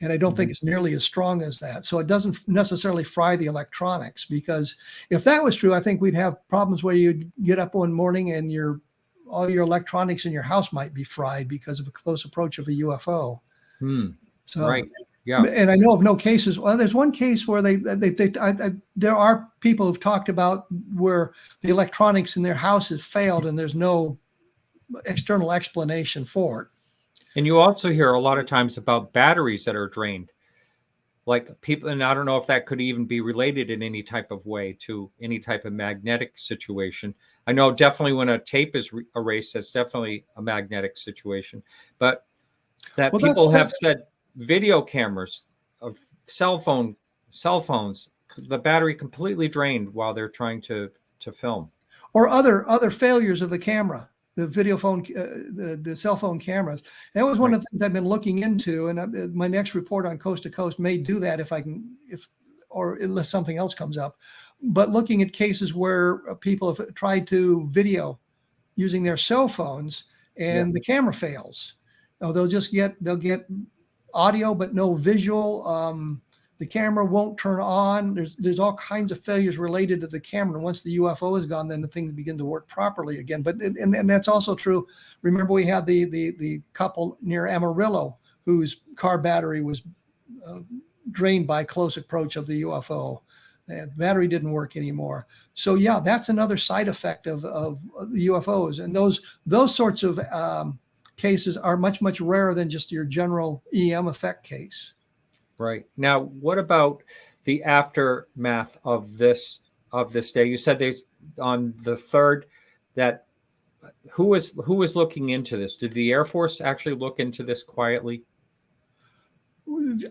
And I don't think it's nearly as strong as that. So it doesn't necessarily fry the electronics, because if that was true, I think we'd have problems where you'd get up one morning and all your electronics in your house might be fried because of a close approach of a UFO. So, right. Yeah. And I know of no cases. Well, there's one case where there are people who've talked about where the electronics in their house has failed and there's no external explanation for it. And you also hear a lot of times about batteries that are drained, like people, and I don't know if that could even be related in any type of way to any type of magnetic situation. I know definitely when a tape is erased, that's definitely a magnetic situation, but that people have said video cameras of cell phones, the battery completely drained while they're trying to film, or other failures of the camera, the video phone, the cell phone cameras. That was one of the things I've been looking into, and my next report on Coast to Coast may do that or unless something else comes up. But looking at cases where people have tried to video using their cell phones and the camera fails. They'll get audio but no visual. The camera won't turn on. There's all kinds of failures related to the camera. And once the UFO is gone, then the things begin to work properly again. But and that's also true. Remember, we had the couple near Amarillo whose car battery was drained by close approach of the UFO. The battery didn't work anymore. So yeah, that's another side effect of the UFOs. And those sorts of cases are much, much rarer than just your general EM effect case. Right. Now, what about the aftermath of this day? You said on the 3rd that who was looking into this? Did the Air Force actually look into this quietly?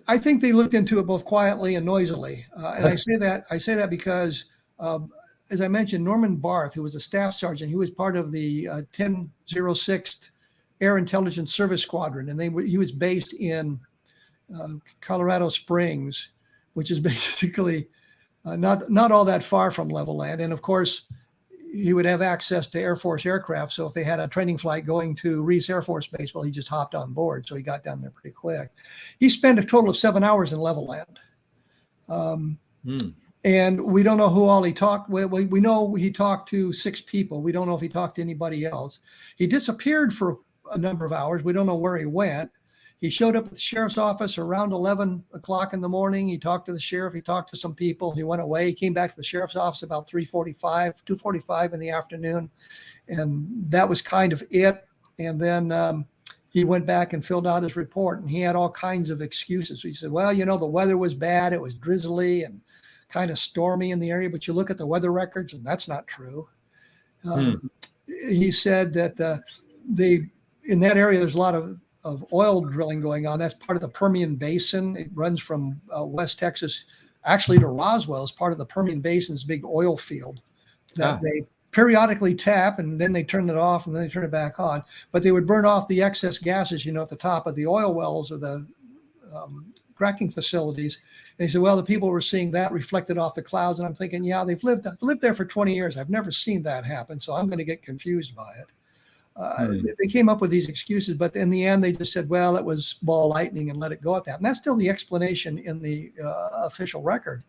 I think they looked into it both quietly and noisily. And I say that because, as I mentioned, Norman Barth, who was a staff sergeant, he was part of the 1006th Air Intelligence Service Squadron, and he was based in Colorado Springs, which is basically not all that far from Levelland. And of course, he would have access to Air Force aircraft. So if they had a training flight going to Reese Air Force Base, well, he just hopped on board. So he got down there pretty quick. He spent a total of 7 hours in Levelland. And we don't know who all he talked with. We know he talked to 6 people. We don't know if he talked to anybody else. He disappeared for a number of hours. We don't know where he went. He showed up at the sheriff's office around 11 o'clock in the morning. He talked to the sheriff. He talked to some people. He went away. He came back to the sheriff's office about 2:45 in the afternoon. And that was kind of it. And then he went back and filled out his report, and he had all kinds of excuses. He said, well, the weather was bad. It was drizzly and kind of stormy in the area, but you look at the weather records and that's not true. He said that in that area, there's a lot of oil drilling going on. That's part of the Permian Basin. It runs from West Texas, actually to Roswell, as part of the Permian Basin's big oil field that they periodically tap, and then they turn it off and then they turn it back on. But they would burn off the excess gases, at the top of the oil wells or the cracking facilities. And he said, well, the people were seeing that reflected off the clouds. And I'm thinking, yeah, they've lived there for 20 years. I've never seen that happen. So I'm going to get confused by it. They came up with these excuses, but in the end, they just said, well, it was ball lightning and let it go at that. And that's still the explanation in the official record.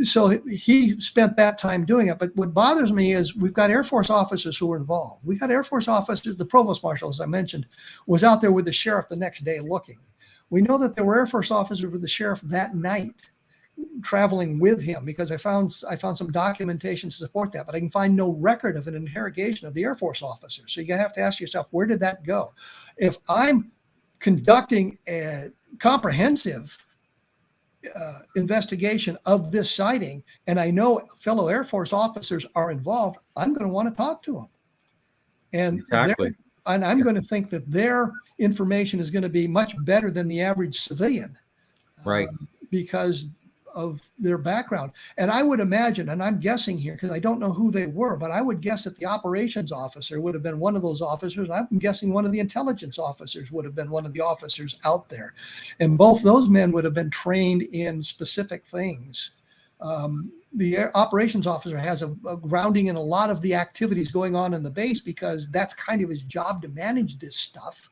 So he spent that time doing it. But what bothers me is we've got Air Force officers who were involved. We got Air Force officers. The provost marshal, as I mentioned, was out there with the sheriff the next day looking. We know that there were Air Force officers with the sheriff that night traveling with him, because I found some documentation to support that, but I can find no record of an interrogation of the Air Force officer. So you have to ask yourself, where did that go? If I'm conducting a comprehensive investigation of this sighting, and I know fellow Air Force officers are involved, I'm going to want to talk to them. And exactly. And I'm going to think that their information is going to be much better than the average civilian, right? Because of their background. And I would imagine, and I'm guessing here because I don't know who they were, but I would guess that the operations officer would have been one of those officers. I'm guessing one of the intelligence officers would have been one of the officers out there. And both those men would have been trained in specific things. The operations officer has a grounding in a lot of the activities going on in the base, because that's kind of his job to manage this stuff,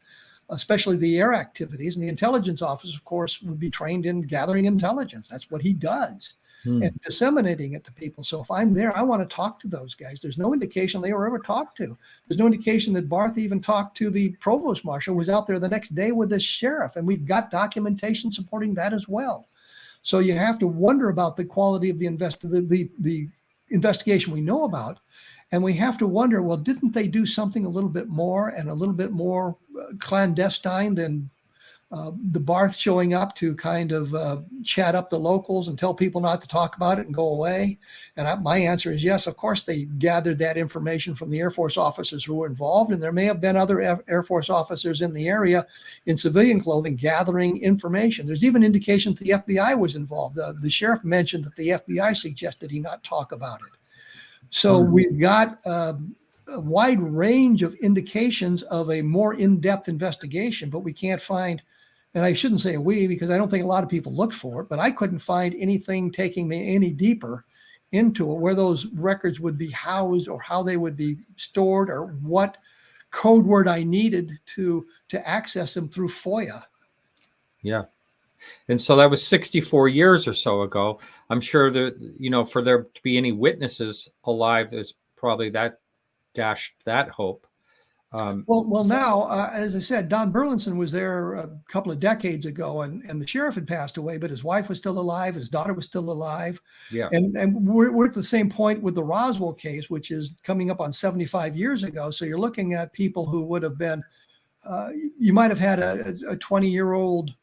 especially the air activities. And the intelligence officer, of course, would be trained in gathering intelligence. That's what he does, and disseminating it to people. So if I'm there, I want to talk to those guys. There's no indication they were ever talked to. There's no indication that Barth even talked to the provost marshal, who was out there the next day with the sheriff. And we've got documentation supporting that as well. So you have to wonder about the quality of the investigation we know about. And we have to wonder, well, didn't they do something a little bit more and a little bit more clandestine than the Barth showing up to kind of chat up the locals and tell people not to talk about it and go away? And my answer is yes, of course they gathered that information from the Air Force officers who were involved. And there may have been other Air Force officers in the area in civilian clothing gathering information. There's even indication that the FBI was involved. The sheriff mentioned that the FBI suggested he not talk about it. So we've got a wide range of indications of a more in-depth investigation, but we can't find, and I shouldn't say we, because I don't think a lot of people looked for it, but I couldn't find anything taking me any deeper into it, where those records would be housed or how they would be stored or what code word I needed to access them through FOIA. Yeah. And so that was 64 years or so ago. I'm sure that, for there to be any witnesses alive is probably that dashed that hope. Well, now, as I said, Don Burlinson was there a couple of decades ago, and the sheriff had passed away, but his wife was still alive. His daughter was still alive. Yeah. And we're at the same point with the Roswell case, which is coming up on 75 years ago. So you're looking at people who would have been, you might have had a 20-year-old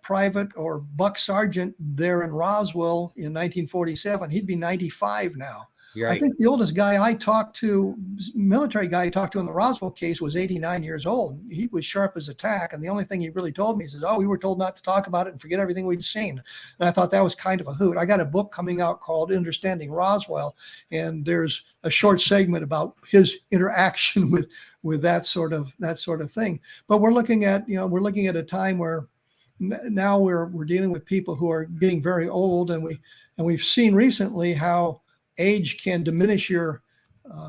private or buck sergeant there in Roswell in 1947. He'd be 95 now. Right. I think the oldest guy I talked to, military guy I talked to in the Roswell case, was 89 years old. He was sharp as a tack. And the only thing he really told me is, we were told not to talk about it and forget everything we'd seen. And I thought that was kind of a hoot. I got a book coming out called Understanding Roswell, and there's a short segment about his interaction with that sort of thing. But we're looking at a time where now we're dealing with people who are getting very old, and we've seen recently how age can diminish your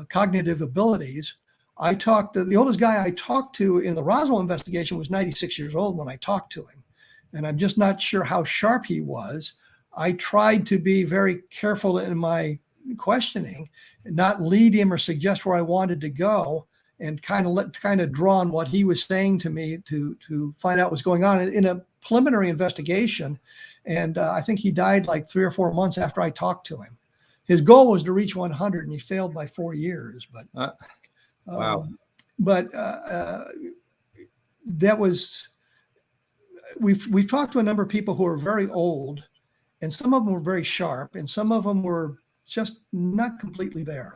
cognitive abilities. The oldest guy I talked to in the Roswell investigation was 96 years old when I talked to him. And I'm just not sure how sharp he was. I tried to be very careful in my questioning, not lead him or suggest where I wanted to go, and kind of draw on what he was saying to me to find out what's going on in a preliminary investigation. And I think he died like 3 or 4 months after I talked to him. His goal was to reach 100, and he failed by 4 years. But wow. That was, we've talked to a number of people who are very old, and some of them were very sharp, and some of them were just not completely there.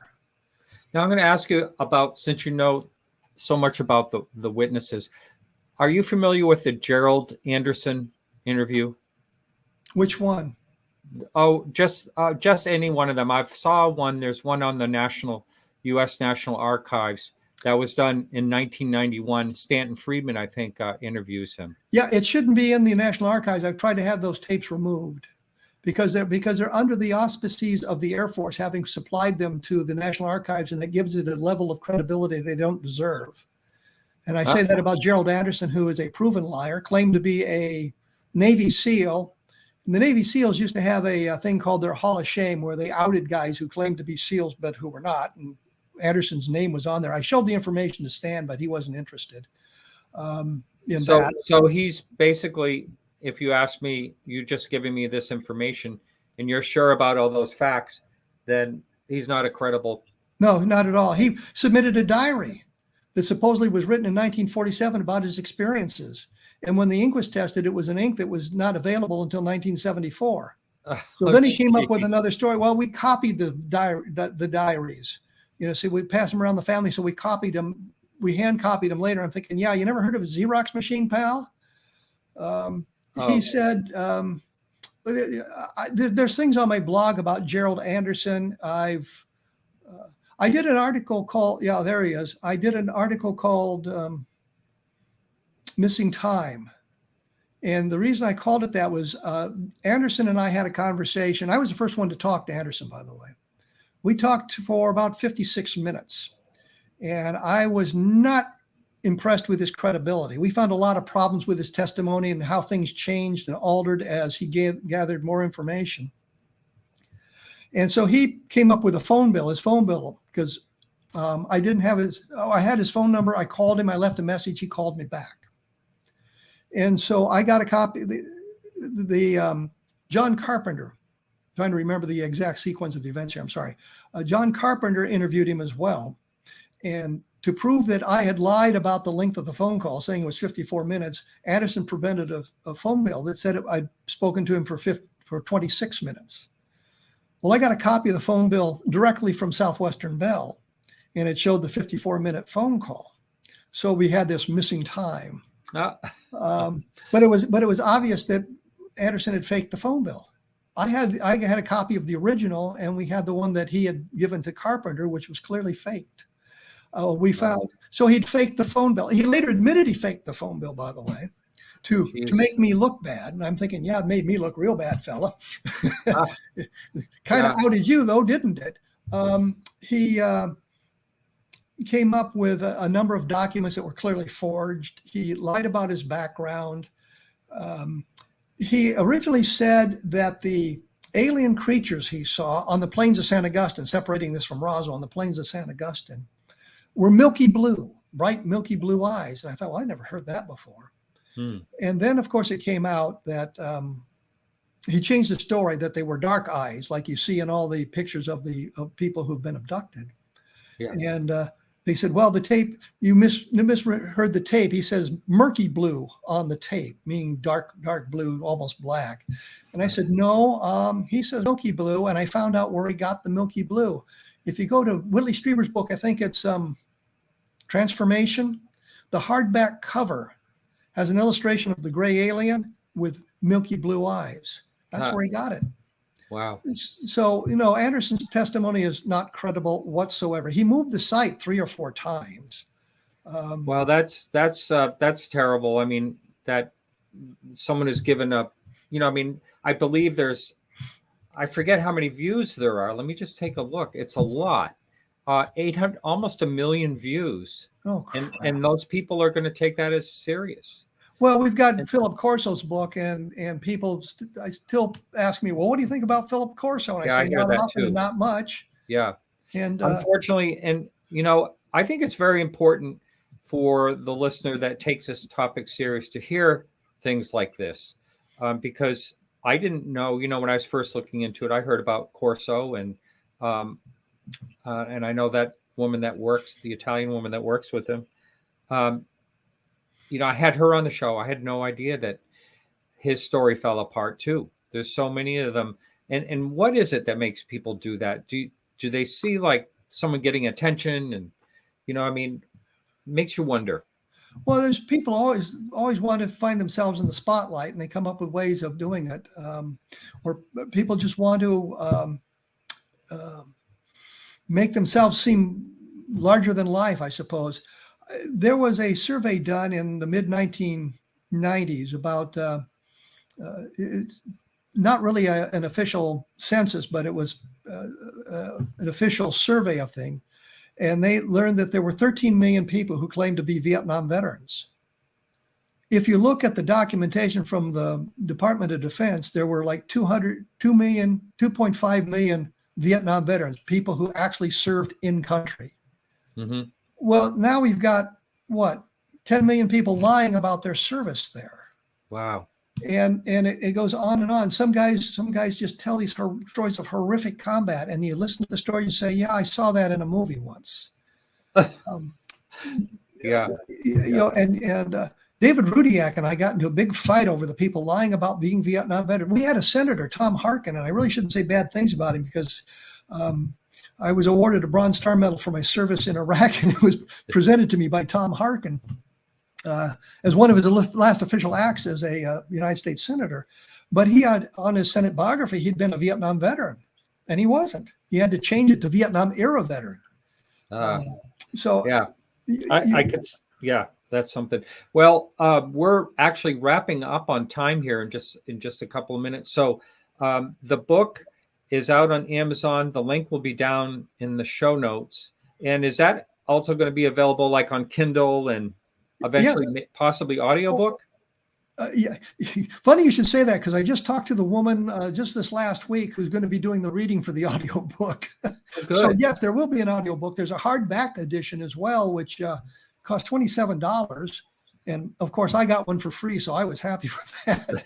Now I'm going to ask you about, since you know so much about the witnesses, are you familiar with the Gerald Anderson interview? Which one? Oh, just any one of them. I saw one. There's one on the U.S. National Archives that was done in 1991. Stanton Friedman, I think, interviews him. Yeah, it shouldn't be in the National Archives. I've tried to have those tapes removed because they're under the auspices of the Air Force, having supplied them to the National Archives, and it gives it a level of credibility they don't deserve. And I say that about Gerald Anderson, who is a proven liar, claimed to be a Navy SEAL. And the Navy SEALs used to have a thing called their Hall of Shame, where they outed guys who claimed to be SEALs but who were not. And Anderson's name was on there. I showed the information to Stan, but he wasn't interested in that. So he's basically, if you ask me, you're just giving me this information and you're sure about all those facts, then he's not a credible. No, not at all. He submitted a diary that supposedly was written in 1947 about his experiences. And when the ink was tested, it was an ink that was not available until 1974. So then he came up with another story. Well, we copied the diaries. You know, see, we passed them around the family, so we copied them. We hand copied them later. I'm thinking, yeah, you never heard of a Xerox machine, pal? He said, there's things on my blog about Gerald Anderson. I did an article called, yeah, there he is. I did an article called Missing Time. And the reason I called it that was Anderson and I had a conversation. I was the first one to talk to Anderson, by the way. We talked for about 56 minutes, and I was not impressed with his credibility. We found a lot of problems with his testimony and how things changed and altered as he gathered more information. And so he came up with his phone bill, because I didn't have I had his phone number. I called him, I left a message, he called me back. And so I got a copy. The John Carpenter, trying to remember the exact sequence of the events here, I'm sorry. John Carpenter interviewed him as well. And to prove that I had lied about the length of the phone call, saying it was 54 minutes, Anderson presented a phone bill that said I'd spoken to him for 26 minutes. Well, I got a copy of the phone bill directly from Southwestern Bell, and it showed the 54-minute phone call. So we had this missing time. But it was obvious that Anderson had faked the phone bill. I had a copy of the original, and we had the one that he had given to Carpenter, which was clearly faked. We found, so he'd faked the phone bill. He later admitted he faked the phone bill, by the way, to make me look bad. And I'm thinking, yeah, it made me look real bad, fella. Kind of outed you, though, didn't it? He came up with a number of documents that were clearly forged. He lied about his background. He originally said that the alien creatures he saw on the plains of San Augustine, separating this from Roswell, on the plains of San Augustine, were milky blue, bright milky blue eyes. And I thought, well, I never heard that before. And then, of course, it came out that he changed the story, that they were dark eyes, like you see in all the pictures of people who've been abducted. Yeah. And they said, well, the tape, you misheard the tape. He says murky blue on the tape, meaning dark blue, almost black. And I said, no, he says milky blue. And I found out where he got the milky blue. If you go to Whitley Strieber's book, I think it's Transformation, the hardback cover has an illustration of the gray alien with milky blue eyes. That's where he got it. Wow. So, Anderson's testimony is not credible whatsoever. He moved the site 3 or 4 times. Well, that's terrible. I mean, that someone has given up, I believe I forget how many views there are. Let me just take a look. It's a lot. 800, almost 1 million views. Oh, crap. And those people are going to take that as serious. Well, we've got Philip Corso's book, and people I still ask me, well, what do you think about Philip Corso? And Yeah, I I say, hear not that enough is too. not much. Yeah. And Unfortunately, and I think it's very important for the listener that takes this topic serious to hear things like this, because I didn't know. When I was first looking into it, I heard about Corso, and I know that woman that works, the Italian woman that works with him. I had her on the show. I had no idea that his story fell apart too. There's so many of them, and what is it that makes people do that? Do they see like someone getting attention, and makes you wonder. well, there's people always want to find themselves in the spotlight, and they come up with ways of doing it. Or people just want to make themselves seem larger than life, I suppose. There was a survey done in the mid 1990s about it's not really an official census, but it was an official survey of things. And they learned that there were 13 million people who claimed to be Vietnam veterans. If you look at the documentation from the Department of Defense, there were like 2.5 million Vietnam veterans, people who actually served in country. Mm-hmm. Well, now we've got 10 million people lying about their service there. Wow. And it goes on and on. Some guys just tell these stories of horrific combat, and you listen to the story and say, "Yeah, I saw that in a movie once." Yeah. And David Rudiak and I got into a big fight over the people lying about being Vietnam veterans. We had a senator, Tom Harkin, and I really shouldn't say bad things about him because I was awarded a Bronze Star Medal for my service in Iraq, and it was presented to me by Tom Harkin as one of his last official acts as a United States senator. But he had on his Senate biography, he'd been a Vietnam veteran, and he wasn't. He had to change it to Vietnam era veteran. So yeah, I could. Yeah, that's something. Well, we're actually wrapping up on time here in just a couple of minutes. So the book is out on Amazon. The link will be down in the show notes. And is that also going to be available like on Kindle and eventually possibly audiobook? Yeah, funny you should say that, because I just talked to the woman just this last week who's going to be doing the reading for the audiobook. So yes, there will be an audiobook. There's a hardback edition as well, which cost $27. And of course, I got one for free, so I was happy with that.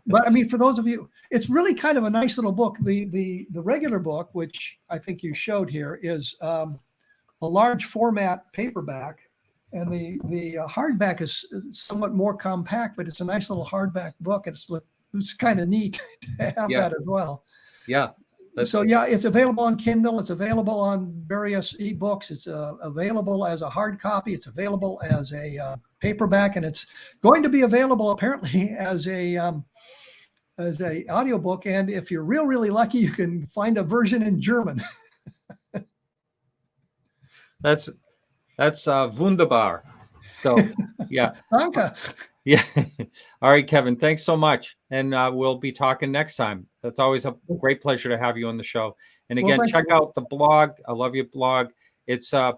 But I mean, for those of you, it's really kind of a nice little book. The regular book, which I think you showed here, is a large format paperback. And the hardback is somewhat more compact, but it's a nice little hardback book. It's kind of neat to have that as well. Yeah. So yeah, it's available on Kindle. It's available on various ebooks. It's available as a hard copy. It's available as a paperback, and it's going to be available apparently as a audiobook. And if you're really lucky, you can find a version in German. That's wunderbar. So, yeah. Danke. Yeah. All right, Kevin. Thanks so much. And we'll be talking next time. That's always a great pleasure to have you on the show. And again, check out the blog. I love your blog. It's Blogspot.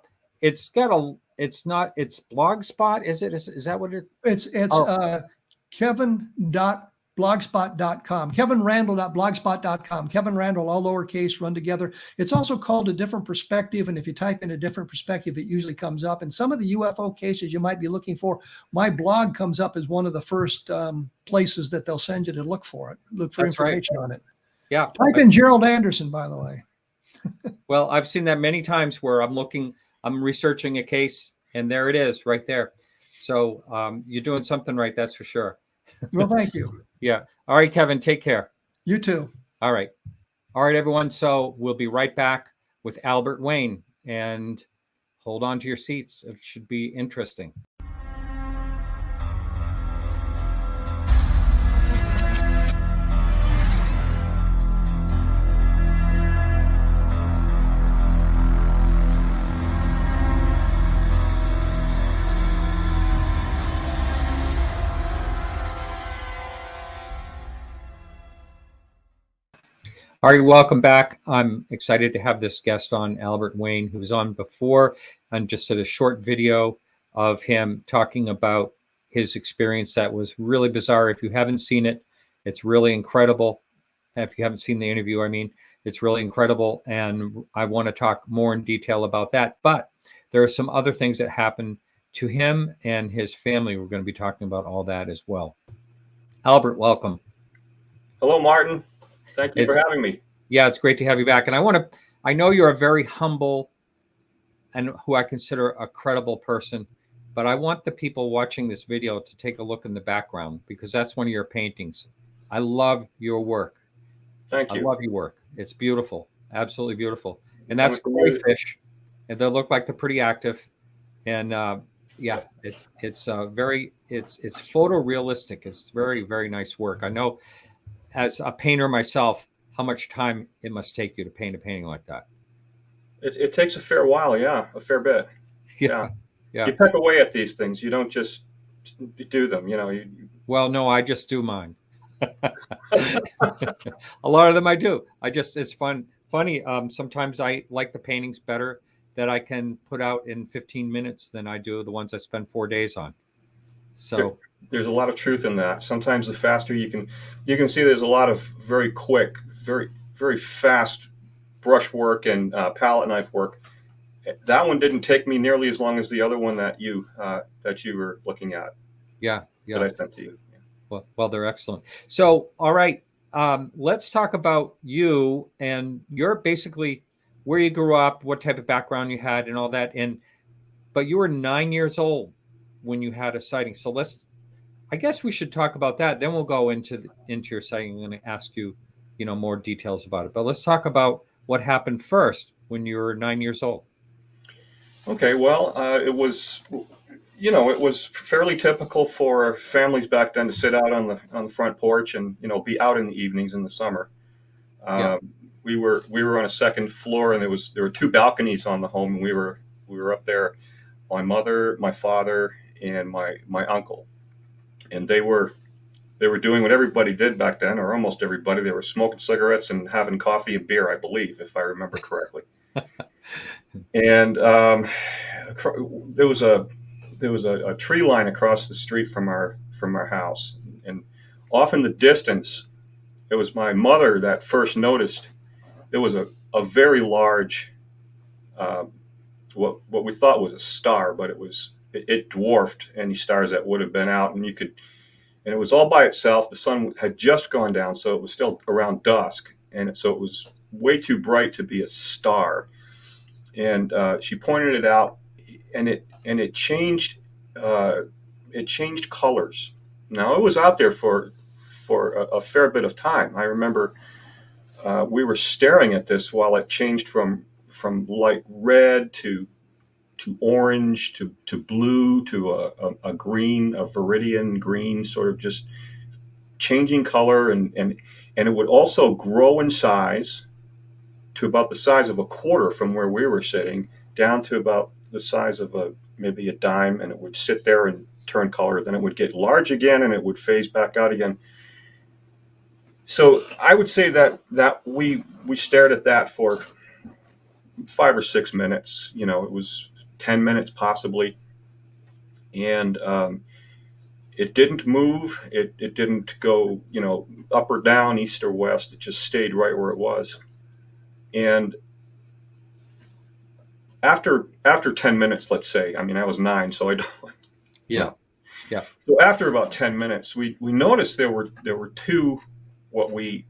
Is it? Is that what it is? It's Kevin.blogspot.com, kevinrandle.blogspot.com, Kevin Randle, all lowercase, run together. It's also called A Different Perspective. And if you type in A Different Perspective, it usually comes up. And some of the UFO cases you might be looking for, my blog comes up as one of the first places that they'll send you to look for it, look for information on it. Yeah. Type in Gerald Anderson, by the way. Well, I've seen that many times where I'm researching a case, and there it is right there. So you're doing something right. That's for sure. Well, thank you. Yeah. All right, Kevin, take care. You too. All right, everyone. So we'll be right back with Albert Wain, and hold on to your seats. It should be interesting. All right, welcome back. I'm excited to have this guest on, Albert Wain, who was on before, and just did a short video of him talking about his experience that was really bizarre. If you haven't seen it, it's really incredible. If you haven't seen the interview, I mean, it's really incredible. And I want to talk more in detail about that. But there are some other things that happened to him and his family. We're going to be talking about all that as well. Albert, welcome. Hello, Martin. Thank you for having me. Yeah, it's great to have you back. And I know you're a very humble and who I consider a credible person, but I want the people watching this video to take a look in the background, because that's one of your paintings. I love your work. Thank you. I love your work. It's beautiful, absolutely beautiful. And that's koi fish, and they look like they're pretty active. And yeah, it's photorealistic. It's very, very nice work. I know, as a painter myself, how much time it must take you to paint a painting like that. It takes a fair while, yeah, a fair bit. Yeah. You peck away at these things. You don't just do them, you know. Well, no, I just do mine. A lot of them I do. It's funny. Sometimes I like the paintings better that I can put out in 15 minutes than I do the ones I spend 4 days on. So there's a lot of truth in that. Sometimes the faster you can see, there's a lot of very quick, very, very fast brush work and palette knife work. That one didn't take me nearly as long as the other one that you were looking at. Yeah. That I sent to you. Well, they're excellent. So, all right, let's talk about you, and you're basically where you grew up, what type of background you had, and all that. But you were 9 years old when you had a sighting. So I guess we should talk about that. Then we'll go into your sighting. I'm going to ask you, more details about it. But let's talk about what happened first when you were 9 years old. Okay, well, it was fairly typical for families back then to sit out on the front porch and be out in the evenings in the summer. We were on a second floor, and there were two balconies on the home, and we were up there. My mother, my father, and my uncle, and they were doing what everybody did back then, or almost everybody. They were smoking cigarettes and having coffee and beer, I believe, if I remember correctly. And there was a tree line across the street from our house, and off in the distance, it was my mother that first noticed there was a very large, what we thought was a star, but it dwarfed any stars that would have been out, and it was all by itself. The sun had just gone down, so it was still around dusk, and so it was way too bright to be a star. And she pointed it out, and it changed colors. Now, it was out there for a fair bit of time. I remember we were staring at this while it changed from light red to orange to blue to a green, a viridian green, sort of just changing color, and it would also grow in size to about the size of a quarter from where we were sitting, down to about the size of maybe a dime, and it would sit there and turn color. Then it would get large again, and it would phase back out again. So I would say that we stared at that for 5 or 6 minutes. It was 10 minutes possibly, and it didn't move. It didn't go up or down, east or west. It just stayed right where it was. And after 10 minutes, let's say, I mean, I was 9, so I don't. Yeah. So after about 10 minutes, we noticed there were two, what we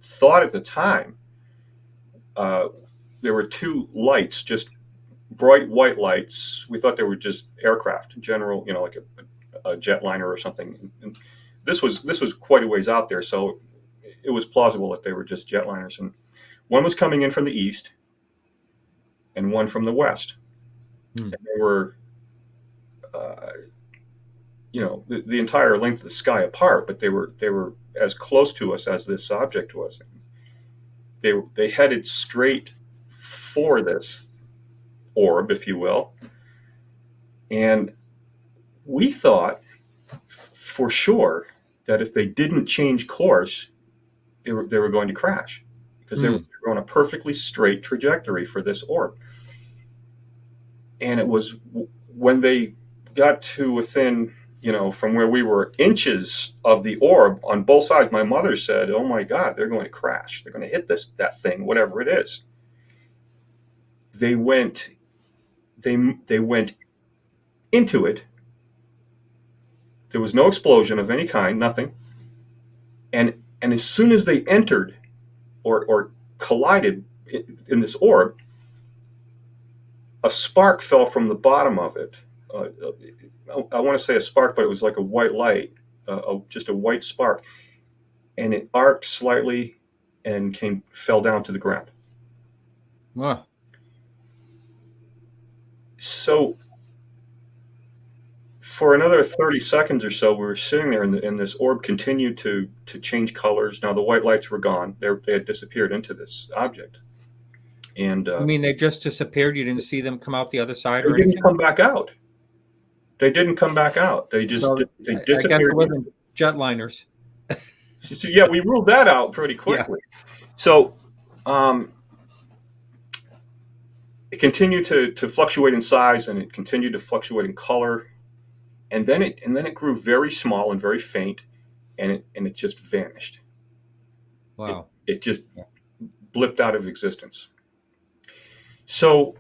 thought at the time, there were two lights, just bright white lights. We thought they were just aircraft, general, like a jetliner or something. And this was quite a ways out there, so it was plausible that they were just jetliners. And one was coming in from the east, and one from the west. And they were, the entire length of the sky apart, but they were as close to us as this object was. They headed straight for this orb, if you will, and we thought for sure that if they didn't change course, they were going to crash, because they were on a perfectly straight trajectory for this orb. And it was when they got to within, from where we were, inches of the orb on both sides. My mother said, "Oh my God, they're going to crash. They're going to hit that thing, whatever it is." They went into it. There was no explosion of any kind, nothing. And as soon as they entered or collided in this orb, a spark fell from the bottom of it. I want to say a spark, but it was like a white light, just a white spark, and it arced slightly and fell down to the ground. Wow. So for another 30 seconds or so, we were sitting there, and this orb continued to change colors. Now the white lights were gone; they had disappeared into this object. And I mean, they just disappeared. You didn't see them come out the other side, or they didn't anything? come back out. They didn't come back out. They just they I guess disappeared. it wasn't jetliners. So, yeah, we ruled that out pretty quickly. Yeah. So it continued to fluctuate in size, and it continued to fluctuate in color, and then it grew very small and very faint, and it just vanished. Wow! It just blipped out of existence. So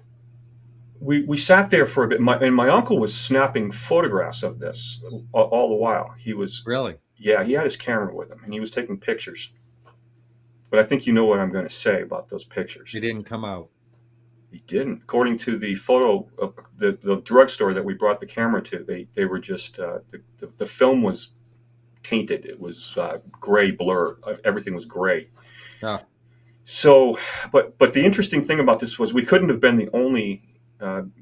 we sat there for a bit, and my uncle was snapping photographs of this all the while. He was really, yeah, he had his camera with him, and he was taking pictures. But I think you know what I'm going to say about those pictures. They didn't come out. He didn't. According to the photo of the drugstore that we brought the camera to, they were just the film was tainted. It was gray blur. Everything was gray. Yeah. So, but the interesting thing about this was we couldn't have been the only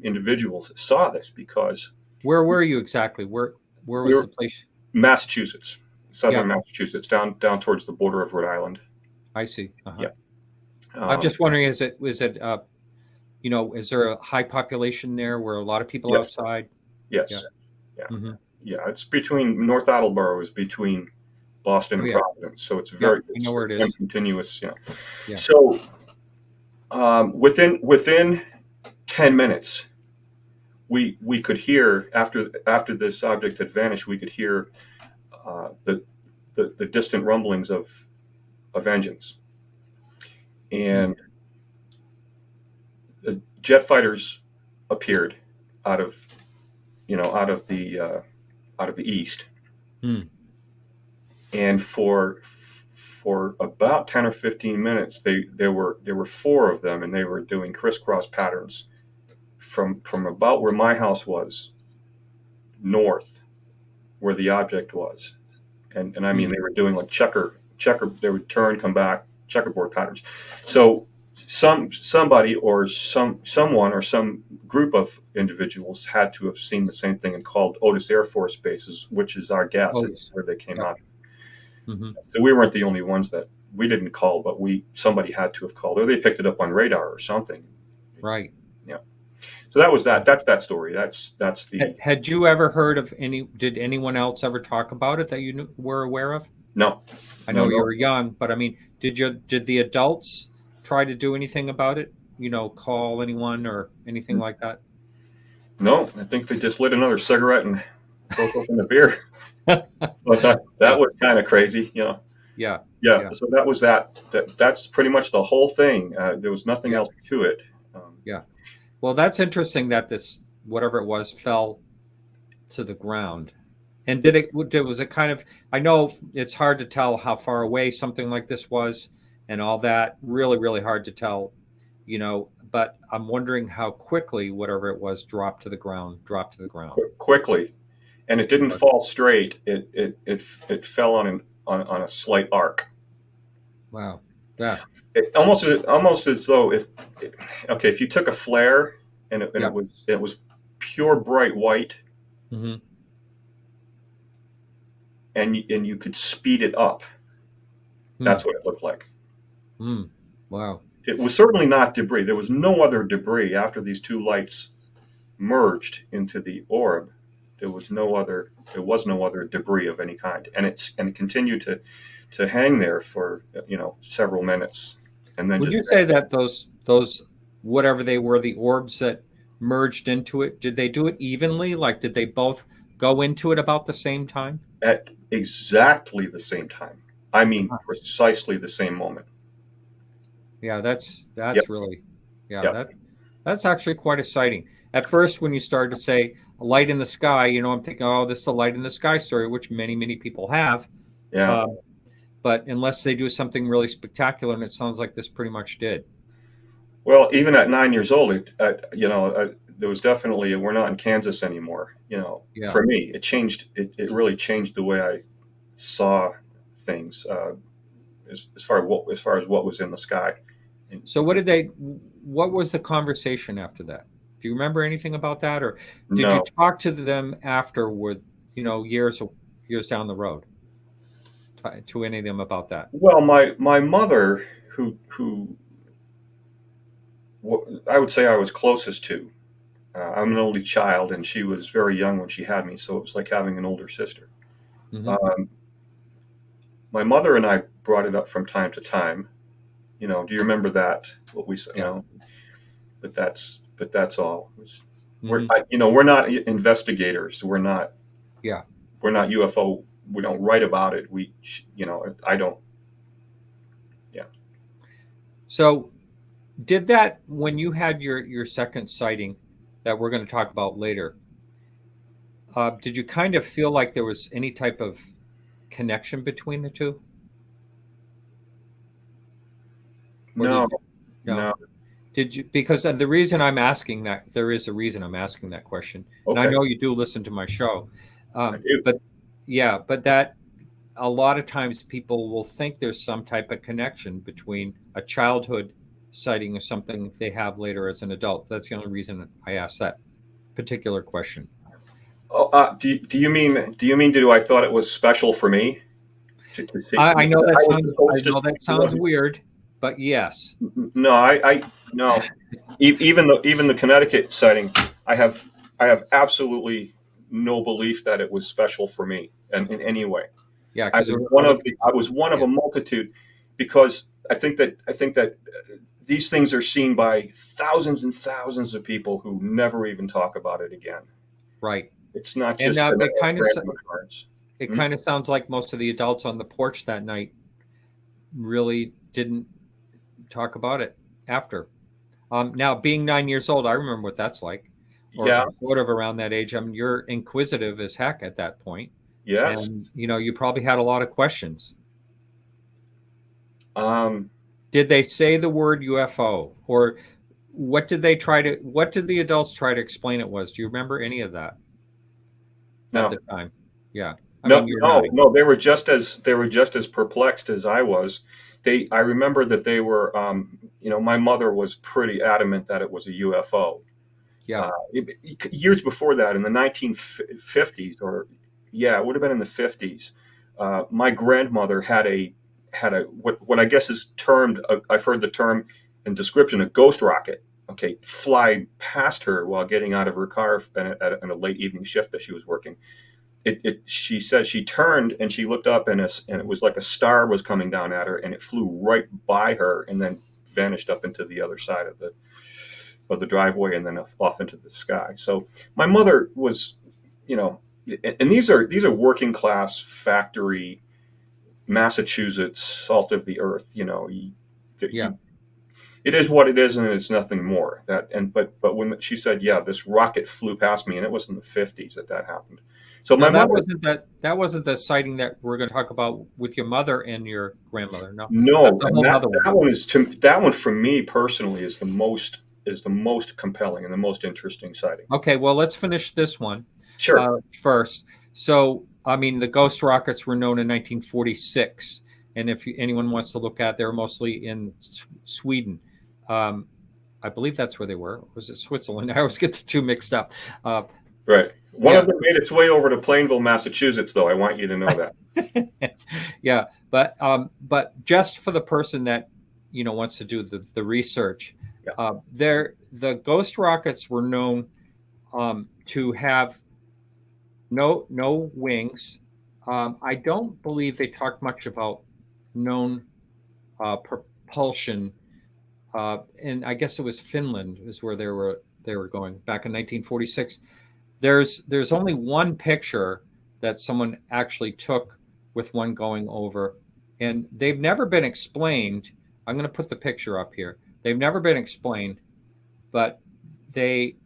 individuals that saw this, because where were you exactly? Where was the place? Massachusetts, southern Massachusetts, down towards the border of Rhode Island. I see. Uh-huh. Yeah. I'm just wondering, is it is there a high population there where a lot of people outside? Yes. Yeah. Mm-hmm. Yeah. It's between North Attleboro is between Boston and Providence, so it's very I know where it is. Continuous. Yeah. Yeah. So within 10 minutes, we could hear, after this object had vanished, we could hear the distant rumblings of engines, and the jet fighters appeared out of the east. And for about 10 or 15 minutes, there were four of them, and they were doing crisscross patterns from about where my house was north, where the object was, and I mean they were doing like checker. They would turn, come back, checkerboard patterns. So somebody or someone or some group of individuals had to have seen the same thing and called Otis Air Force Base, which is our guess, is where they came out. Mm-hmm. So we weren't the only ones that we didn't call, but somebody had to have called, or they picked it up on radar or something. Right. Yeah. So that was that. That's that story. That's the. Had you ever heard of did anyone else ever talk about it that you were aware of? No. I know you were young, but I mean, did the adults try to do anything about it? Call anyone or anything like that? No, I think they just lit another cigarette and broke open the beer. But that was kind of crazy, Yeah. So that was that. That's pretty much the whole thing. There was nothing else to it. Well, that's interesting that this, whatever it was, fell to the ground. And was it kind of, I know it's hard to tell how far away something like this was and all that, really, really hard to tell, but I'm wondering how quickly whatever it was dropped to the ground. Quickly. And it didn't fall straight. It fell on a slight arc. Wow. Yeah. Almost as though if you took a flare and it was pure bright white, mm-hmm. and you could speed it up. That's what it looked like. Wow. It was certainly not debris. There was no other debris after these two lights merged into the orb. There was no other debris of any kind, and it continued to hang there for several minutes. And then would you say that those whatever they were, the orbs that merged into it, did they do it evenly? Like, did they both Wow. go into it about the same time? At exactly the same time. I mean, Huh. precisely the same moment. Yeah, that's Yep. really, yeah, Yep. that's actually quite exciting. At first, when you started to say a light in the sky, I'm thinking, oh, this is a light in the sky story, which many people have. Yeah. But unless they do something really spectacular, and it sounds like this pretty much did. Well, even at 9 years old, there was definitely, we're not in Kansas anymore. Yeah. For me, it changed. It really changed the way I saw things, as far as what was in the sky. So what was the conversation after that? Do you remember anything about that? Or did you No. talk to them afterward, years down the road, to any of them about that? Well, my mother, who I would say I was closest to. I'm an only child, and she was very young when she had me, so it was like having an older sister. Mm-hmm. My mother and I brought it up from time to time. Do you remember that? What we, but that's all. Mm-hmm. We're not investigators. We're not Yeah. UFO. We don't write about it. I don't. Yeah. So did that, when you had your second sighting that we're going to talk about later, did you kind of feel like there was any type of connection between the two? Or No, no? no. Did you, because the reason I'm asking that, there is a reason I'm asking that question. And I Okay. know you do listen to my show. I do. But yeah, but that a lot of times people will think there's some type of connection between a childhood sighting or something they have later as an adult. That's the only reason I asked that particular question. Oh, do I thought it was special for me to see? I know that I was sounds I supposed to know see that sounds weird, but yes. No, no. Even the Connecticut sighting, I have absolutely no belief that it was special for me in any way. Yeah, I because was there were one other of people. a multitude, because I think that these things are seen by thousands and thousands of people who never even talk about it again. Right. It's not And just a it kind of random occurrence. it Hmm? kind of sounds like most of the adults on the porch that night really didn't talk about it after. Now, being 9 years old, I remember what that's like, or Yeah. sort of around that age. I mean, you're inquisitive as heck at that point, Yes. and you probably had a lot of questions. Um, Did they say the word UFO, or what did they try to? What did the adults try to explain it was? Do you remember any of that at no. the time? Yeah, I No, mean, you're no, nine. no. They were just as perplexed as I was. I remember that they were. My mother was pretty adamant that it was a UFO. Yeah, Years before that, in the 1950s, or yeah, it would have been in the 50s. My grandmother had a what I guess is termed. I've heard the term and description, a ghost rocket. Okay, fly past her while getting out of her car in a late evening shift that she was working. She said she turned and she looked up, and it was like a star was coming down at her, and it flew right by her and then vanished up into the other side of the driveway and then off into the sky. So my mother was, and these are working class factory Massachusetts, salt of the earth. yeah. It is what it is, and it's nothing more. But when she said, "Yeah, this rocket flew past me," and it was in the 50s that happened. So Now my mother, that wasn't the sighting that we're going to talk about with your mother and your grandmother. No, that's no, a and whole other one. that one for me personally is the most compelling and the most interesting sighting. Okay, well, let's finish this one Sure. first. So, I mean, the ghost rockets were known in 1946, and if anyone wants to look at, they were mostly in Sweden. I believe that's where they were. Or was it Switzerland? I always get the two mixed up. Right. One Yeah. of them made its way over to Plainville, Massachusetts, though. I want you to know that. Yeah, but just for the person that wants to do the research, Yeah. the ghost rockets were known to have no wings. I don't believe they talked much about known propulsion, and I guess it was Finland is where they were going back in 1946. There's only one picture that someone actually took with one going over, and they've never been explained. I'm going to put the picture up here. They've never been explained, but they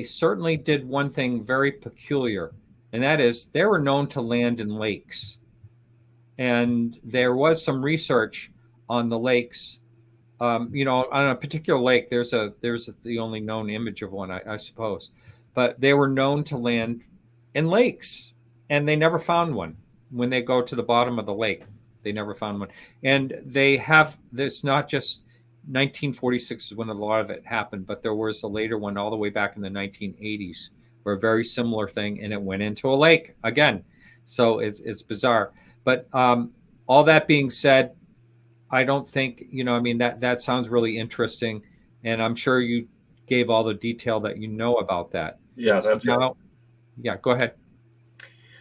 certainly did one thing very peculiar, and that is they were known to land in lakes. And there was some research on the lakes. On a particular lake, there's the only known image of one, I suppose, but they were known to land in lakes, and they never found one. When they go to the bottom of the lake, they never found one. And they have this, not just 1946 is when a lot of it happened, but there was a later one all the way back in the 1980s where a very similar thing, and it went into a lake again. So it's bizarre. But all that being said, I don't think, that sounds really interesting. And I'm sure you gave all the detail that you know about that. Yeah, that's it. Yeah, go ahead.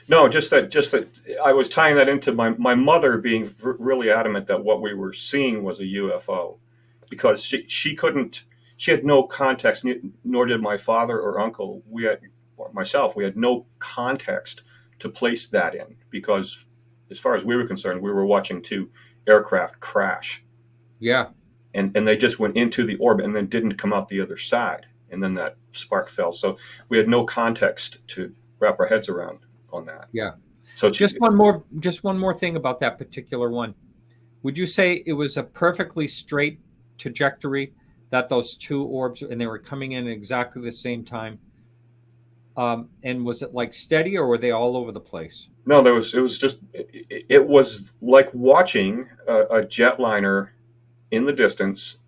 No, just that I was tying that into my mother being really adamant that what we were seeing was a UFO, because she had no context, nor did my father or uncle. We had no context to place that in, because as far as we were concerned, we were watching two aircraft crash. Yeah. And they just went into the orbit and then didn't come out the other side. And then that spark fell. So we had no context to wrap our heads around on that. Yeah. So just one more thing about that particular one. Would you say it was a perfectly straight trajectory, that those two orbs, and they were coming in at exactly the same time? And was it like steady, or were they all over the place? No, it was like watching a jetliner in the distance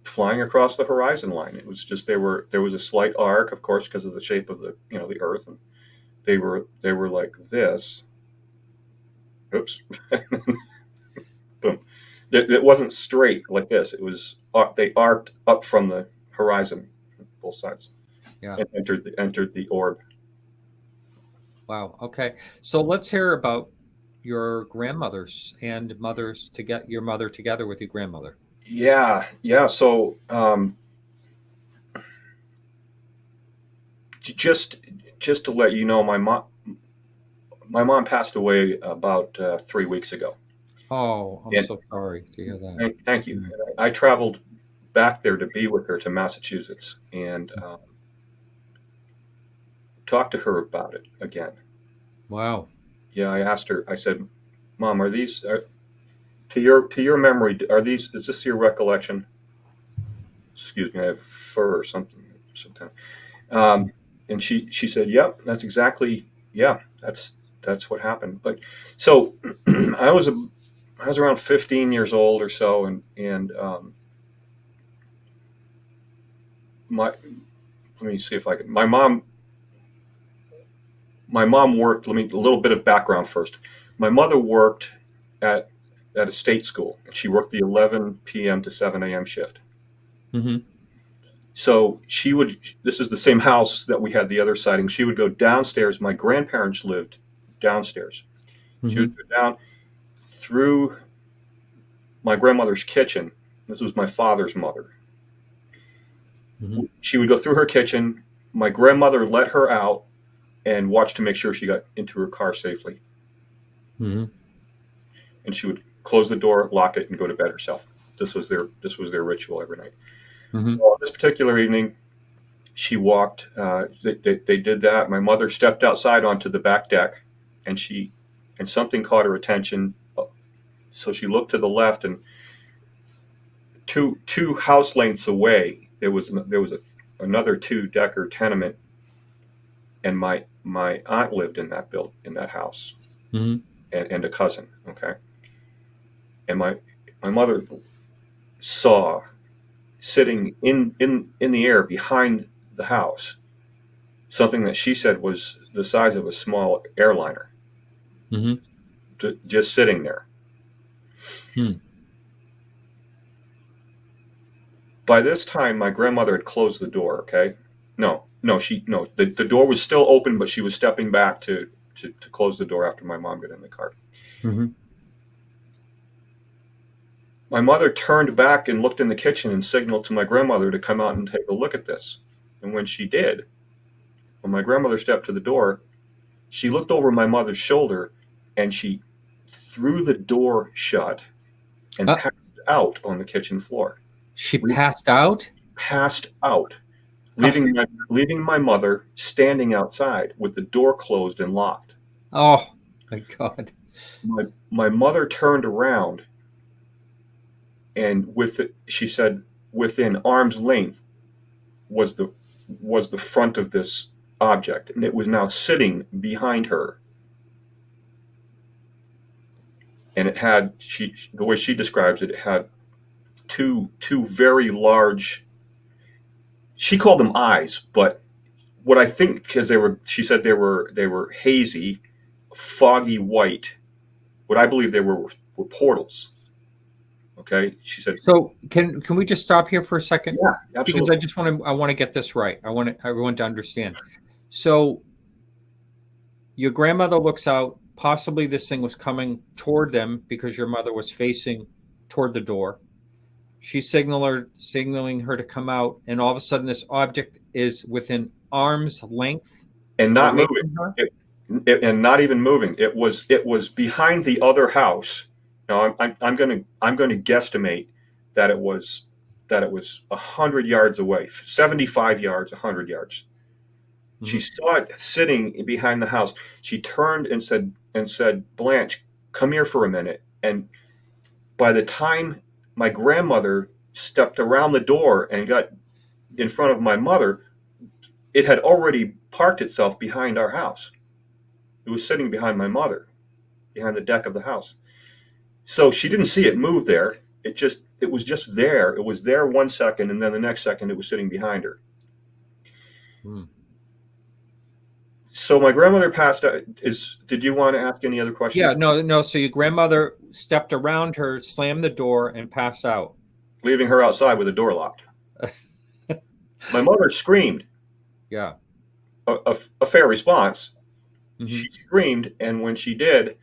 flying across the horizon line. It was just there was a slight arc, of course, because of the shape of the Earth, and they were like this. Oops. Boom. It wasn't straight like this. It was they arced up from the horizon, both sides. Yeah. And entered the orb. Wow. Okay. So let's hear about your grandmothers and mothers, to get your mother together with your grandmother. Yeah. So just to let you know, my mom passed away about 3 weeks ago. Oh, I'm so sorry to hear that. Thank you. I traveled back there to be with her to Massachusetts and talked to her about it again. Wow. Yeah, I asked her. I said, "Mom, are these to your memory? Is this your recollection?" Excuse me, I have fur or something, some kind. And she said, "Yep, that's exactly. Yeah, that's what happened." But so I was around 15 years old or so, and let me see if I can. My mom worked. A little bit of background first. My mother worked at a state school. She worked the 11 p.m. to 7 a.m. shift. Mm-hmm. So this is the same house that we had the other sighting. She would go downstairs. My grandparents lived downstairs. Mm-hmm. She would go down through my grandmother's kitchen. This was my father's mother. Mm-hmm. She would go through her kitchen. My grandmother let her out and watched to make sure she got into her car safely. Mm-hmm. And she would close the door, lock it, and go to bed herself. This was their ritual every night. Mm-hmm. Well, this particular evening, she walked. They did that. My mother stepped outside onto the back deck, and something caught her attention. So she looked to the left, and two house lengths away, there was another 2-decker tenement, and my aunt lived in that house, mm-hmm. and a cousin. Okay, and my mother saw, sitting in the air behind the house, something that she said was the size of a small airliner, mm-hmm. Just sitting there. By this time, my grandmother had closed the door. Okay, the door was still open, but she was stepping back to close the door after my mom got in the car. Mm-hmm. My mother turned back and looked in the kitchen and signaled to my grandmother to come out and take a look at this. And when she did, when my grandmother stepped to the door, she looked over my mother's shoulder and she threw the door shut and passed out on the kitchen floor. She passed out? Passed out, leaving my mother standing outside with the door closed and locked. Oh my God. My mother turned around, and she said within arm's length was the front of this object, and it was now sitting behind her. And it had, the way she describes it, it had two very large, she called them eyes, but what I think, because she said they were hazy, foggy white. What I believe they were portals. Okay, she said. So can we just stop here for a second? Yeah, absolutely. Because I want to get this right. I want everyone to understand. So your grandmother looks out. Possibly this thing was coming toward them because your mother was facing toward the door. She's signaling her to come out, and all of a sudden this object is within arm's length and not moving, and not even moving. It was behind the other house. Now I'm going to guesstimate that it was 100 yards away, 75 yards, 100 yards. Mm-hmm. She saw it sitting behind the house. She turned and said, Blanche, come here for a minute. And by the time my grandmother stepped around the door and got in front of my mother, it had already parked itself behind our house. It was sitting behind my mother, behind the deck of the house. So she didn't see it move there. It was just there. It was there 1 second, and then the next second it was sitting behind her. So my grandmother passed out. Did you want to ask any other questions? Yeah, no. So your grandmother stepped around her, slammed the door, and passed out, leaving her outside with the door locked. My mother screamed. Yeah, a fair response. Mm-hmm. She screamed, and when she did,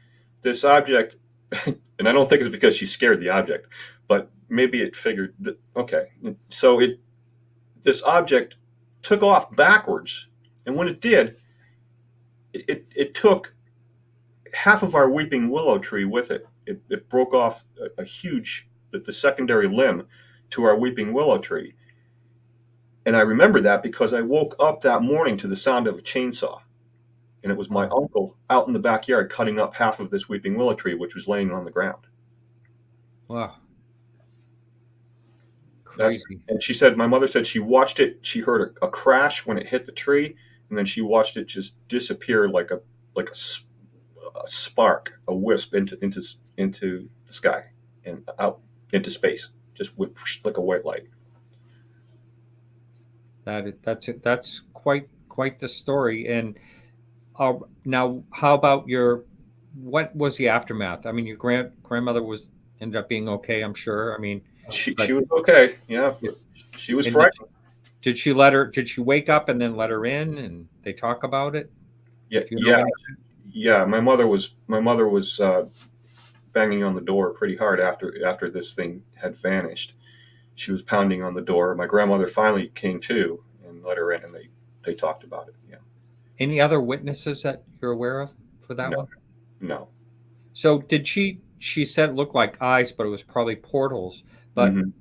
this object, and I don't think it's because she scared the object, but maybe it figured that, okay, so this object took off backwards, and when it did, it took half of our weeping willow tree with it. It broke off a huge, the secondary limb to our weeping willow tree. And I remember that because I woke up that morning to the sound of a chainsaw. And it was my uncle out in the backyard cutting up half of this weeping willow tree, which was laying on the ground. Wow. Crazy. And she said, my mother said she watched it. She heard a crash when it hit the tree. And then she watched it just disappear like a spark, a wisp into the sky and out into space, just like a white light. That's quite the story. And now, how about what was the aftermath? I mean, your grandmother ended up being okay, I'm sure. I mean, she was okay. Yeah, she was frightened. Did she wake up and then let her in and they talk about it? Yeah. My mother was banging on the door pretty hard after this thing had vanished. She was pounding on the door. My grandmother finally came to and let her in, and they talked about it. Yeah. Any other witnesses that you're aware of for that one? No. So did she said it looked like eyes, but it was probably portholes, pardon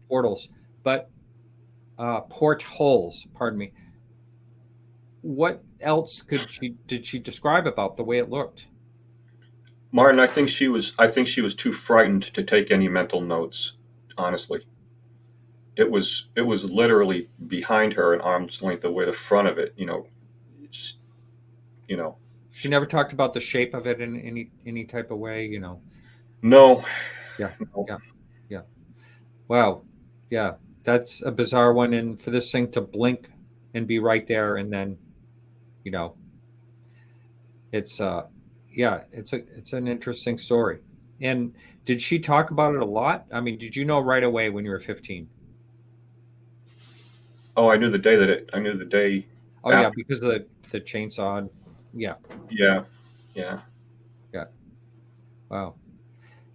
me. What else did she describe about the way it looked? Martin, I think she was too frightened to take any mental notes, honestly. It was literally behind her an arm's length away, the front of it, She never talked about the shape of it in any type of way, No. Yeah. Wow. Yeah. That's a bizarre one. And for this thing to blink and be right there, and then, it's an interesting story. And did she talk about it a lot? I mean, did you know right away when you were 15? Oh, I knew the day. Oh, after. Yeah, because of the chainsaw. Yeah. Yeah. Wow.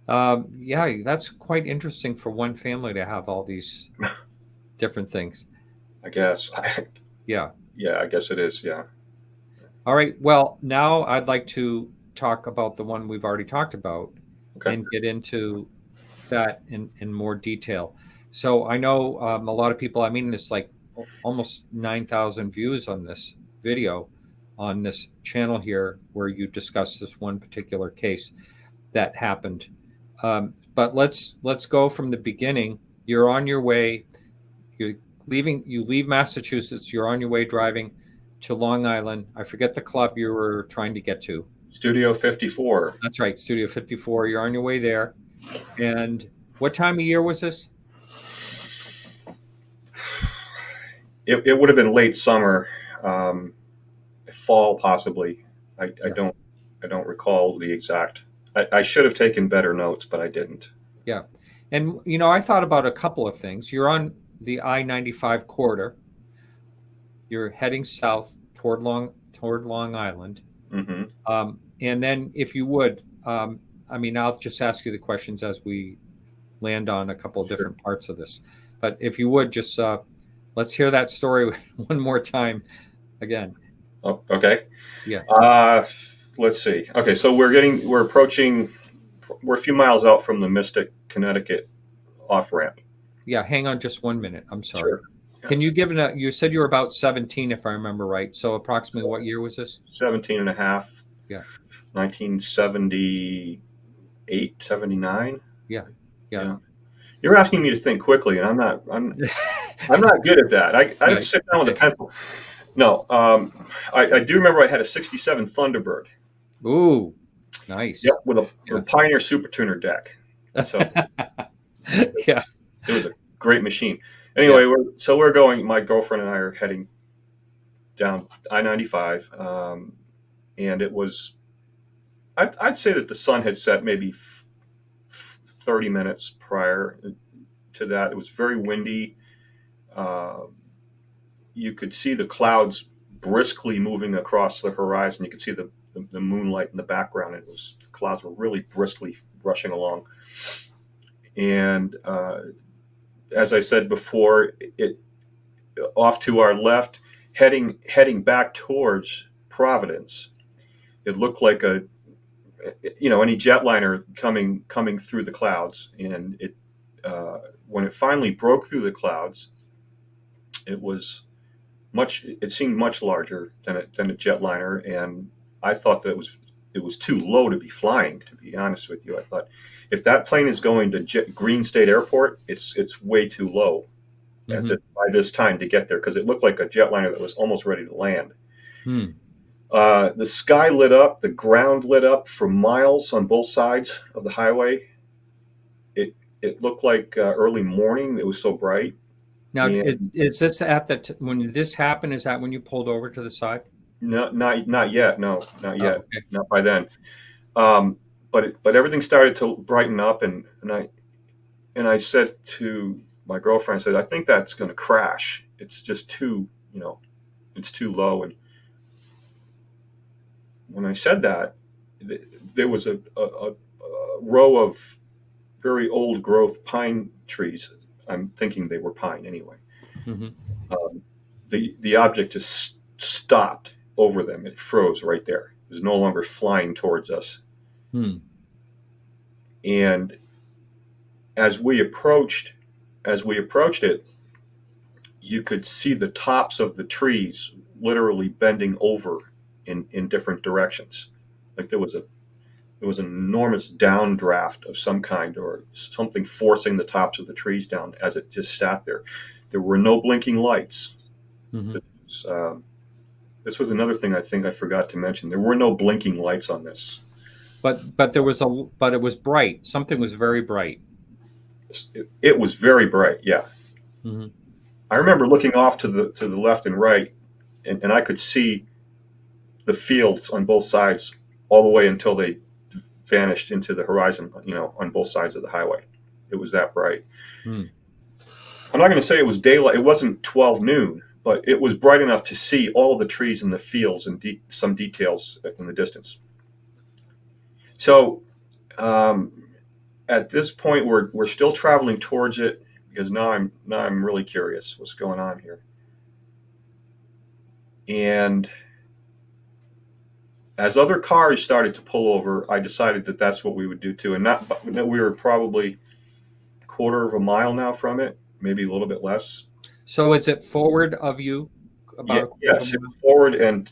That's quite interesting for one family to have all these different things. I guess. Yeah. Yeah, I guess it is. Yeah. All right. Well, now I'd like to talk about the one we've already talked about Okay. and get into that in more detail. So I know a lot of people, I mean, it's like almost 9,000 views on this video on this channel here where you discuss this one particular case that happened. But let's go from the beginning. You're on your way. You leave Massachusetts. You're on your way driving to Long Island. I forget the club you were trying to get to. Studio 54. That's right, Studio 54. You're on your way there. And what time of year was this? It would have been late summer, fall possibly. I don't recall the exact. I should have taken better notes, but I didn't. Yeah. And, I thought about a couple of things. You're on the I-95 corridor. You're heading south toward Long Island. Mm-hmm. And then if you would, I'll just ask you the questions as we land on a couple of different parts of this. But if you would, just let's hear that story one more time again. Oh, okay. Yeah. Let's see. Okay, so we're a few miles out from the Mystic, Connecticut off-ramp. Yeah, hang on just 1 minute. I'm sorry. Sure. Yeah. Can you you said you were about 17, if I remember right. So approximately what year was this? 17 and a half. Yeah. 1978, 79. Yeah. You're asking me to think quickly, and I'm not good at that. I have to sit down with a pencil. No, I do remember I had a 67 Thunderbird. Ooh, nice. Yep, with a Pioneer Super Tuner deck. So yeah, it was a great machine. Anyway, we're going. My girlfriend and I are heading down I-95, and it was. I'd say that the sun had set maybe 30 minutes prior to that. It was very windy. You could see the clouds briskly moving across the horizon. You could see the moonlight in the background. The clouds were really briskly rushing along. And as I said before, it off to our left, heading back towards Providence. It looked like any jetliner coming through the clouds. And when it finally broke through the clouds, it seemed much larger than a jetliner, and I thought that it was too low to be flying. To be honest with you, I thought if that plane is going to Green State Airport, it's way too low by this time to get there, because it looked like a jetliner that was almost ready to land. The sky lit up, the ground lit up for miles on both sides of the highway. It looked like early morning. It was so bright. Now, is this when this happened? Is that when you pulled over to the side? No, not yet. No, not yet. Oh, okay. Not by then. But everything started to brighten up, and I said to my girlfriend, I said, I think that's going to crash. It's just it's too low. And when I said that, there was a row of very old growth pine trees. I'm thinking they were pine anyway. The object just stopped over them. It froze right there. It was no longer flying towards us. And as we approached it, you could see the tops of the trees literally bending over in different directions. Like there was an enormous downdraft of some kind, or something forcing the tops of the trees down as it just sat there. There were no blinking lights. This was another thing I think I forgot to mention. There were no blinking lights on this. But it was bright. Something was very bright. It was very bright. Yeah. I remember looking off to the left and right, and I could see the fields on both sides all the way until they vanished into the horizon, on both sides of the highway. It was that bright. I'm not going to say it was daylight. It wasn't 12 noon, but it was bright enough to see all of the trees in the fields and some details in the distance. So at this point, we're still traveling towards it, because now I'm really curious what's going on here. And as other cars started to pull over, I decided that that's what we would do too. And we were probably a quarter of a mile now from it, maybe a little bit less. So is it forward of you? Yes, it was forward and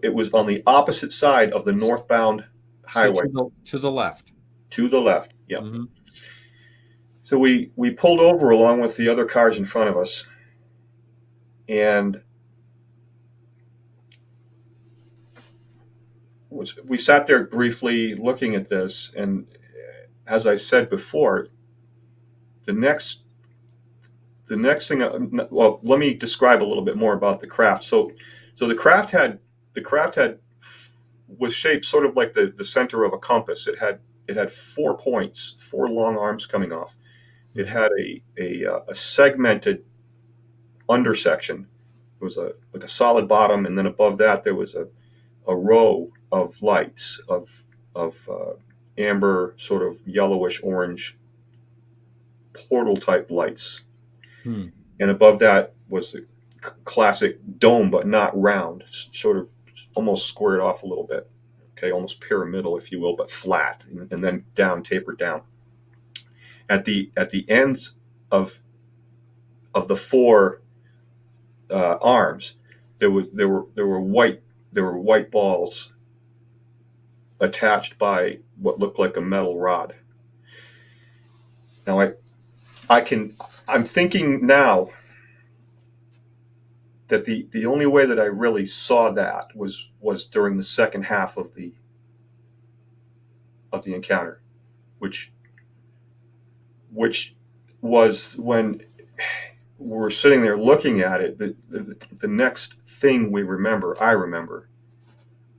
it was on the opposite side of the northbound highway. So to the left. To the left, yeah. Mm-hmm. So we pulled over along with the other cars in front of us, and we sat there briefly looking at this. And as I said before, the next thing. Well, let me describe a little bit more about the craft. So the craft was shaped sort of like the center of a compass. It had 4 points, 4 long arms coming off. It had a segmented undersection. It was like a solid bottom, and then above that there was a row of lights of amber, sort of yellowish orange portal type lights. And above that was the classic dome, but not round, sort of almost squared off a little bit. Okay, almost pyramidal, if you will, but flat, and then tapered down. At the ends of the 4 arms, there were white balls attached by what looked like a metal rod. Now I'm thinking now that the only way that I really saw that was during the second half of the encounter, which was when we were sitting there looking at it. The next thing I remember,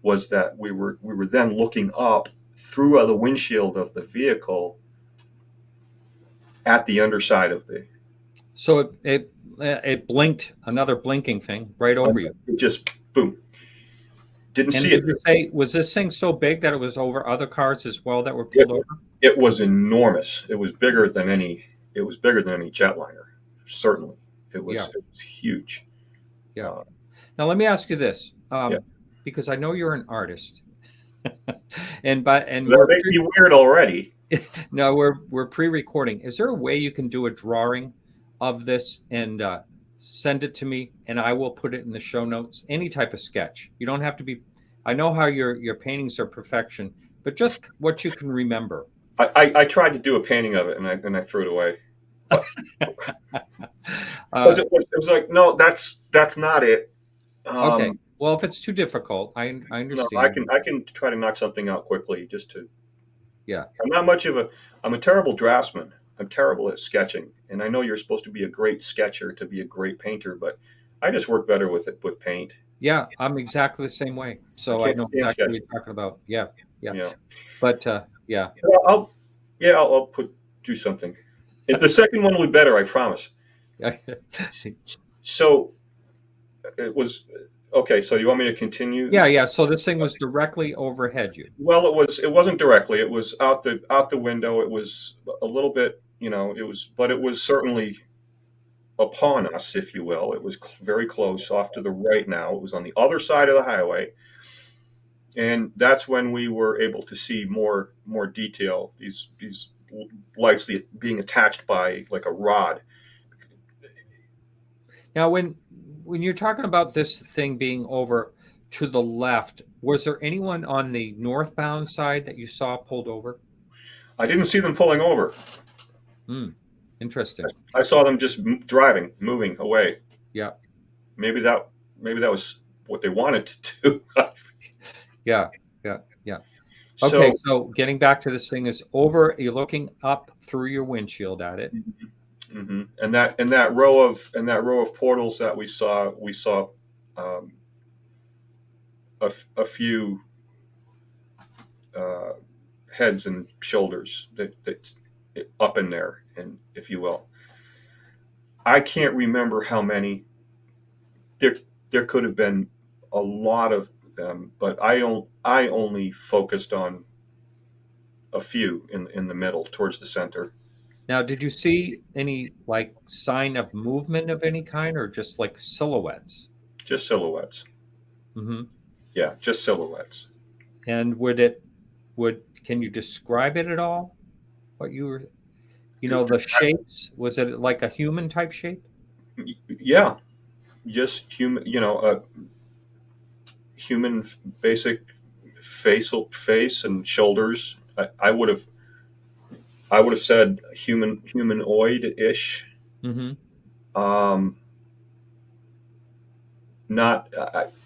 was that we were then looking up through the windshield of the vehicle at the underside of the. So it blinked, another blinking thing right over you. It just boom. Didn't see it. Did you say, was this thing so big that it was over other cars as well that were pulled over? It was enormous. It was bigger than any jetliner. Certainly, it was huge. Yeah. Now let me ask you this, because I know you're an artist, and we're making you weird already. No, we're pre-recording. Is there a way you can do a drawing of this and send it to me, and I will put it in the show notes? Any type of sketch. You don't have to be. I know how your paintings are perfection, but just what you can remember. I tried to do a painting of it, and I threw it away. It was like, no, that's not it. Okay. Well, if it's too difficult, I understand. No, I can try to knock something out quickly, just to. Yeah. I'm a terrible draftsman. I'm terrible at sketching, and I know you're supposed to be a great sketcher to be a great painter, but I just work better with paint. Yeah, I'm exactly the same way. So I know exactly what you're talking about. Yeah. But yeah. Well, I'll do something. The second one will be better, I promise. So it was okay. So you want me to continue? Yeah. So this thing was directly overhead you. Well, it wasn't directly. It was out the window. It was a little bit, but it was certainly upon us, if you will. It was very close, off to the right. Now it was on the other side of the highway, and that's when we were able to see more detail. These lights being attached by like a rod. Now, when you're talking about this thing being over to the left, was there anyone on the northbound side that you saw pulled over? I didn't see them pulling over. Interesting. I saw them just moving away. Yeah. Maybe that was what they wanted to do. Yeah. Okay, so getting back to this thing is over. You're looking up through your windshield at it. Mm-hmm. And that row of portals that we saw a few heads and shoulders that up in there, and if you will, I can't remember how many. There could have been a lot of them, but I only focused on a few in the middle, towards the center. Now, did you see any like sign of movement of any kind, or just like silhouettes? Just silhouettes. Mm-hmm. Yeah, just silhouettes. And can you describe it at all? What you were, the shapes, was it like a human type shape? Yeah, just human, human basic face and shoulders. I would have said humanoid-ish. Mm-hmm. Um, not,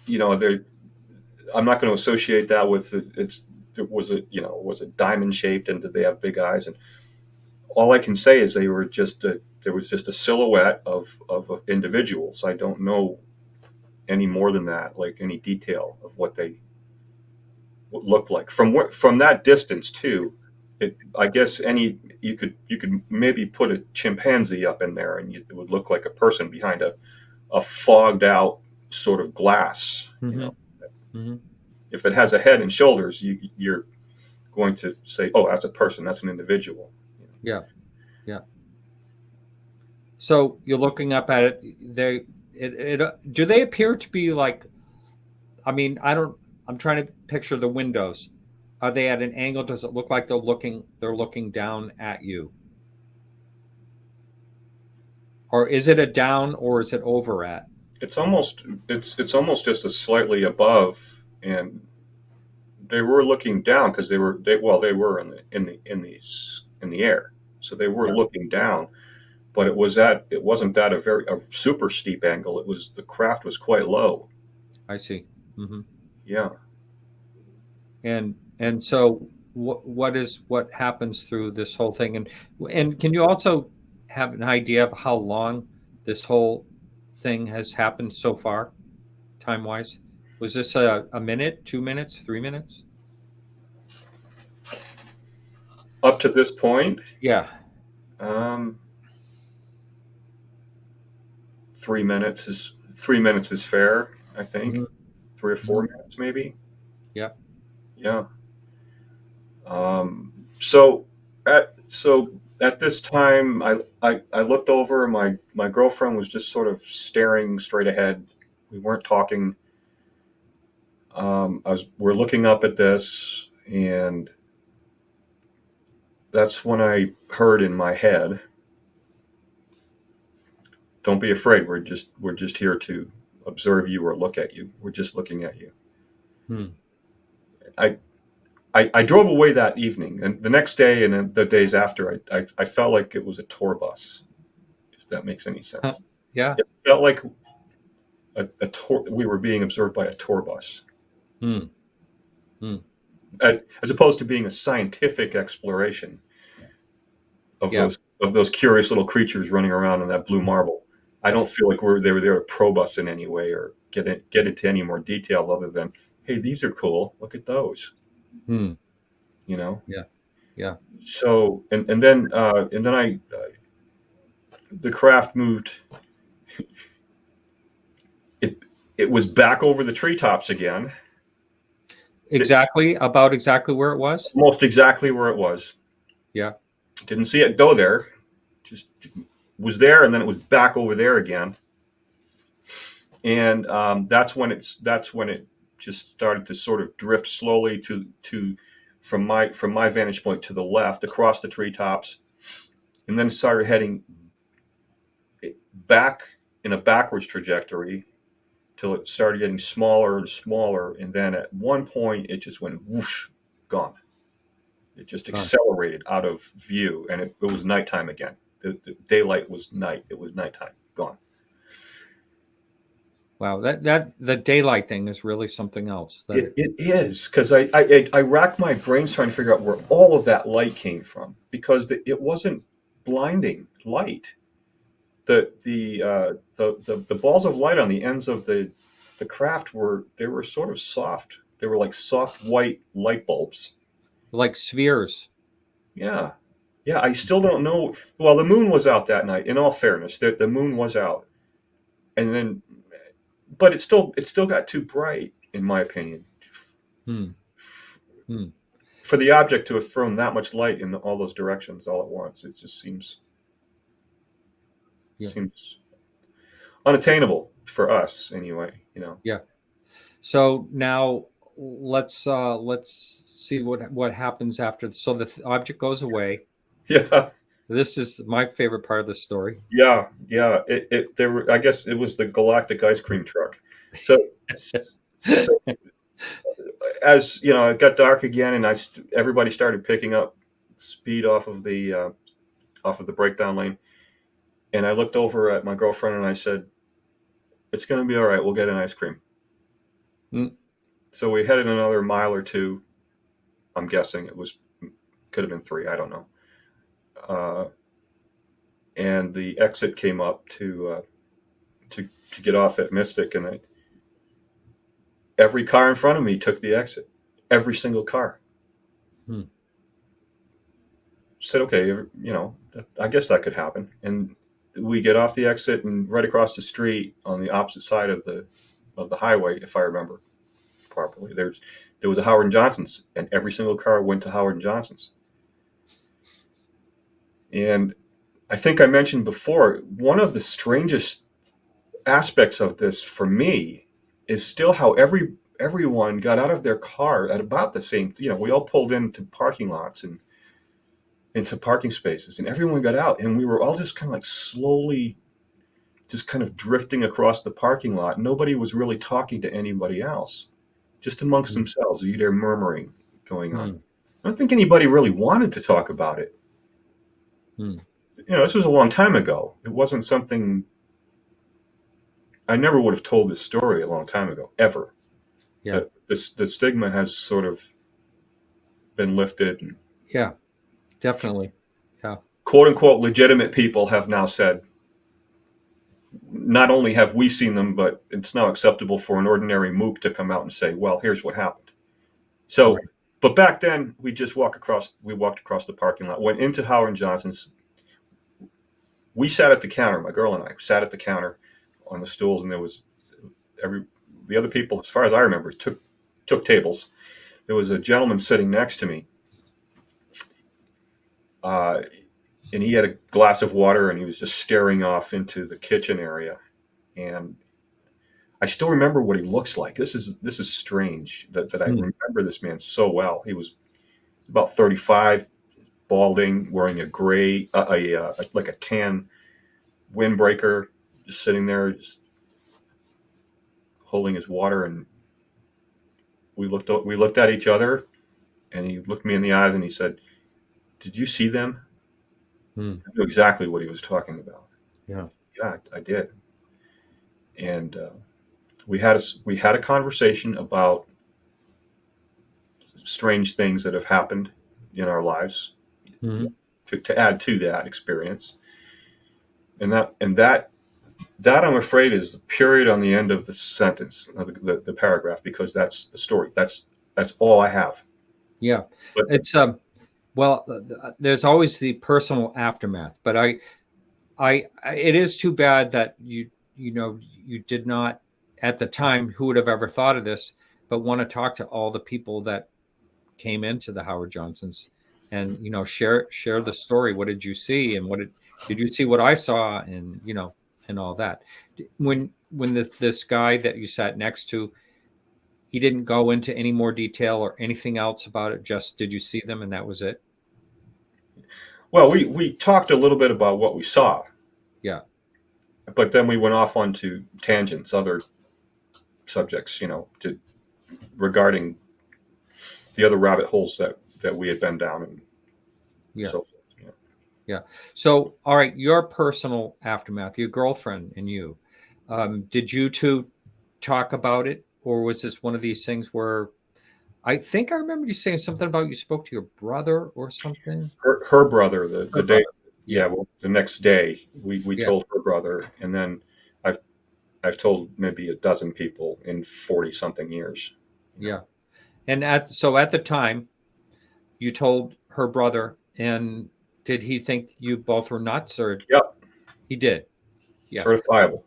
there. I'm not going to associate that with was it diamond shaped, and did they have big eyes? And all I can say is there was just a silhouette of individuals. I don't know any more than that, like any detail of what they looked like from that distance too. I guess you could maybe put a chimpanzee up in there, and it would look like a person behind a fogged out sort of glass. Mm-hmm. Mm-hmm. If it has a head and shoulders, you're going to say, "Oh, that's a person. That's an individual." Yeah. Yeah. So you're looking up at it. Do they appear to be like? I mean, I'm trying to picture the windows. Are they at an angle? Does it look like they're looking down at you? Or is it a down, or is it over at? It's almost just a slightly above, and they were looking down because they were in the air, so they were Yeah. looking down. But it wasn't at a super steep angle. The craft was quite low. I see. Mm-hmm. Yeah. And so what happens through this whole thing, and can you also have an idea of how long this whole thing has happened so far, time wise? Was this a minute, 2 minutes, 3 minutes? Up to this point, Yeah. um, 3 minutes is fair. I think Mm-hmm. 3 or 4 minutes, maybe. Yeah. Yeah. Um, so at this time, I looked over. My girlfriend was just sort of staring straight ahead. We weren't talking. We're looking up at this, and that's when I heard in my head, "Don't be afraid. We're just here to observe you or look at you. We're just looking at you." Hmm. I drove away that evening, and the next day and then the days after, I felt like it was a tour bus, if that makes any Huh. sense. Yeah. It felt like a tour. We were being observed by a tour bus, Hmm. Hmm. as opposed to being a scientific exploration of Yeah. those curious little creatures running around in that blue marble. I don't feel like they were there to probe us in any way or get into any more detail other than, "Hey, these are cool. Look at those." Hmm. You know. Yeah. Yeah. So and then the craft moved. It it was back over the treetops again, Exactly where it was. almost exactly where it was. Yeah. Didn't see it go there, just was there, and then it was back over there again. And that's when it just started to sort of drift slowly to from my vantage point to the left across the treetops, and then started heading back in a backwards trajectory till it started getting smaller and smaller, and then at one point it just went whoosh, gone. It just accelerated out of view, and it was nighttime again. The daylight was night. It was nighttime, gone. Wow. That the daylight thing is really something else. It is, because I racked my brains trying to figure out where all of that light came from, because it wasn't blinding light. The balls of light on the ends of the craft were sort of soft. They were like soft white light bulbs. Like spheres. Yeah. Yeah, I still don't know. Well, the moon was out that night. In all fairness, the moon was out, and then, but it still got too bright, in my opinion, Hmm. Hmm. for the object to have thrown that much light in all those directions all at once. It just seems Yeah. seems unattainable for us, anyway. Yeah. So now, let's see what happens after. So the object goes away. Yeah. This is my favorite part of the story. Yeah. Yeah. I guess it was the galactic ice cream truck. So, so as you know, it got dark again, and everybody started picking up speed off of the breakdown lane. And I looked over at my girlfriend and I said, "It's going to be all right. We'll get an ice cream." Mm. So we headed another mile or two. I'm guessing could have been 3. I don't know. And the exit came up to get off at Mystic, and every car in front of me took the exit. Every single car. Said, okay, you know, I guess that could happen. And we get off the exit, and right across the street on the opposite side of the highway, if I remember properly, there was a Howard and Johnson's, and every single car went to Howard and Johnson's. And I think I mentioned before, one of the strangest aspects of this for me is still how everyone got out of their car at about the same, you know, we all pulled into parking lots and into parking spaces, and everyone got out, and we were all just kind of like slowly just kind of drifting across the parking lot. Nobody was really talking to anybody else, just amongst themselves, either murmuring going on. I don't think anybody really wanted to talk about it. You know, this was a long time ago. It wasn't something I never would have told this story a long time ago, ever. Yeah. The stigma has sort of been lifted. And yeah, definitely. Yeah. Quote unquote legitimate people have now said, not only have we seen them, but it's now acceptable for an ordinary mook to come out and say, well, here's what happened. So, right. But back then we walked across the parking lot, went into Howard Johnson's. We sat at the counter, my girl and I sat at the counter on the stools, and there was the other people, as far as I remember, took tables. There was a gentleman sitting next to me, and he had a glass of water, and he was just staring off into the kitchen area. And I still remember what he looks like. This is strange that I remember this man so well. He was about 35, balding, wearing a gray, like a tan windbreaker, just sitting there, just holding his water. And we looked at each other, and he looked me in the eyes and he said, "Did you see them?" I knew exactly what he was talking about. Yeah, I did. And we had a conversation about strange things that have happened in our lives to add to that experience. And that I'm afraid is the period on the end of the sentence, the paragraph, because that's the story. That's all I have. Yeah, but it's well, there's always the personal aftermath, but it is too bad that you did not at the time, who would have ever thought of this, but want to talk to all the people that came into the Howard Johnsons and, share the story. What did you see? And did you see what I saw? And, and all that. When this guy that you sat next to, he didn't go into any more detail or anything else about it. Just, did you see them? And that was it. Well, we talked a little bit about what we saw. Yeah. But then we went off onto tangents, other subjects, regarding the other rabbit holes that we had been down. And yeah. So, yeah. So, all right, your personal aftermath, your girlfriend and you, did you two talk about it? Or was this one of these things where I think I remember you saying something about you spoke to your brother or something? Her brother, the day. Brother. Yeah. Well, the next day we told her brother, and then I've told maybe a dozen people in 40 something years. Yeah. And at the time you told her brother, and did he think you both were nuts, or? Yep. He did. Yeah. Certifiable.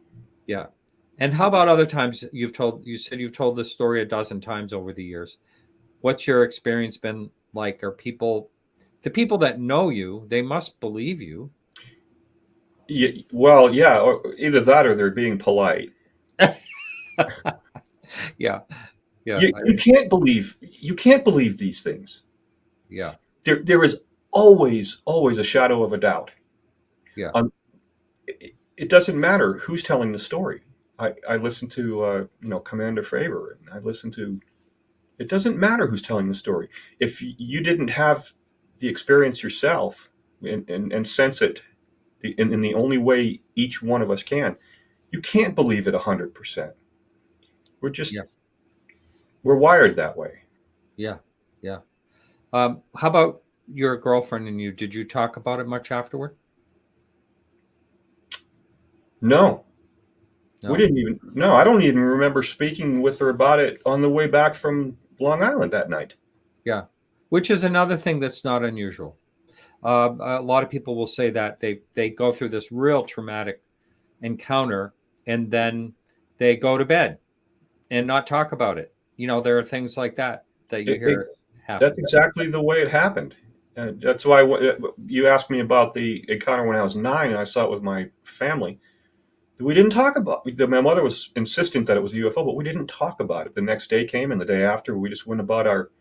Yeah. And how about other times you said you've told this story a dozen times over the years. What's your experience been like? Are the people that know you, they must believe you. Yeah, well, yeah, or either that or they're being polite. Yeah. Yeah. You can't believe these things. Yeah. There is always a shadow of a doubt. Yeah. It doesn't matter who's telling the story. I listen to Commander Fravor, and I listen to. It doesn't matter who's telling the story. If you didn't have the experience yourself and sense it in the only way each one of us can, you can't believe it 100%. We're just Yeah. we're wired that way. Yeah. Yeah. How about your girlfriend and you? Did you talk about it much afterward? No, we No. didn't even. No, I don't even remember speaking with her about it on the way back from Long Island that night. Yeah. Which is another thing that's not unusual. A lot of people will say that they go through this real traumatic encounter and then they go to bed and not talk about it. There are things like that you It, hear it, that's happen. exactly the way it happened. That's why you asked me about the encounter when I was 9, and I saw it with my family. We didn't talk about. My mother was insistent that it was a UFO, but we didn't talk about it. The next day came, and the day after, we just went about our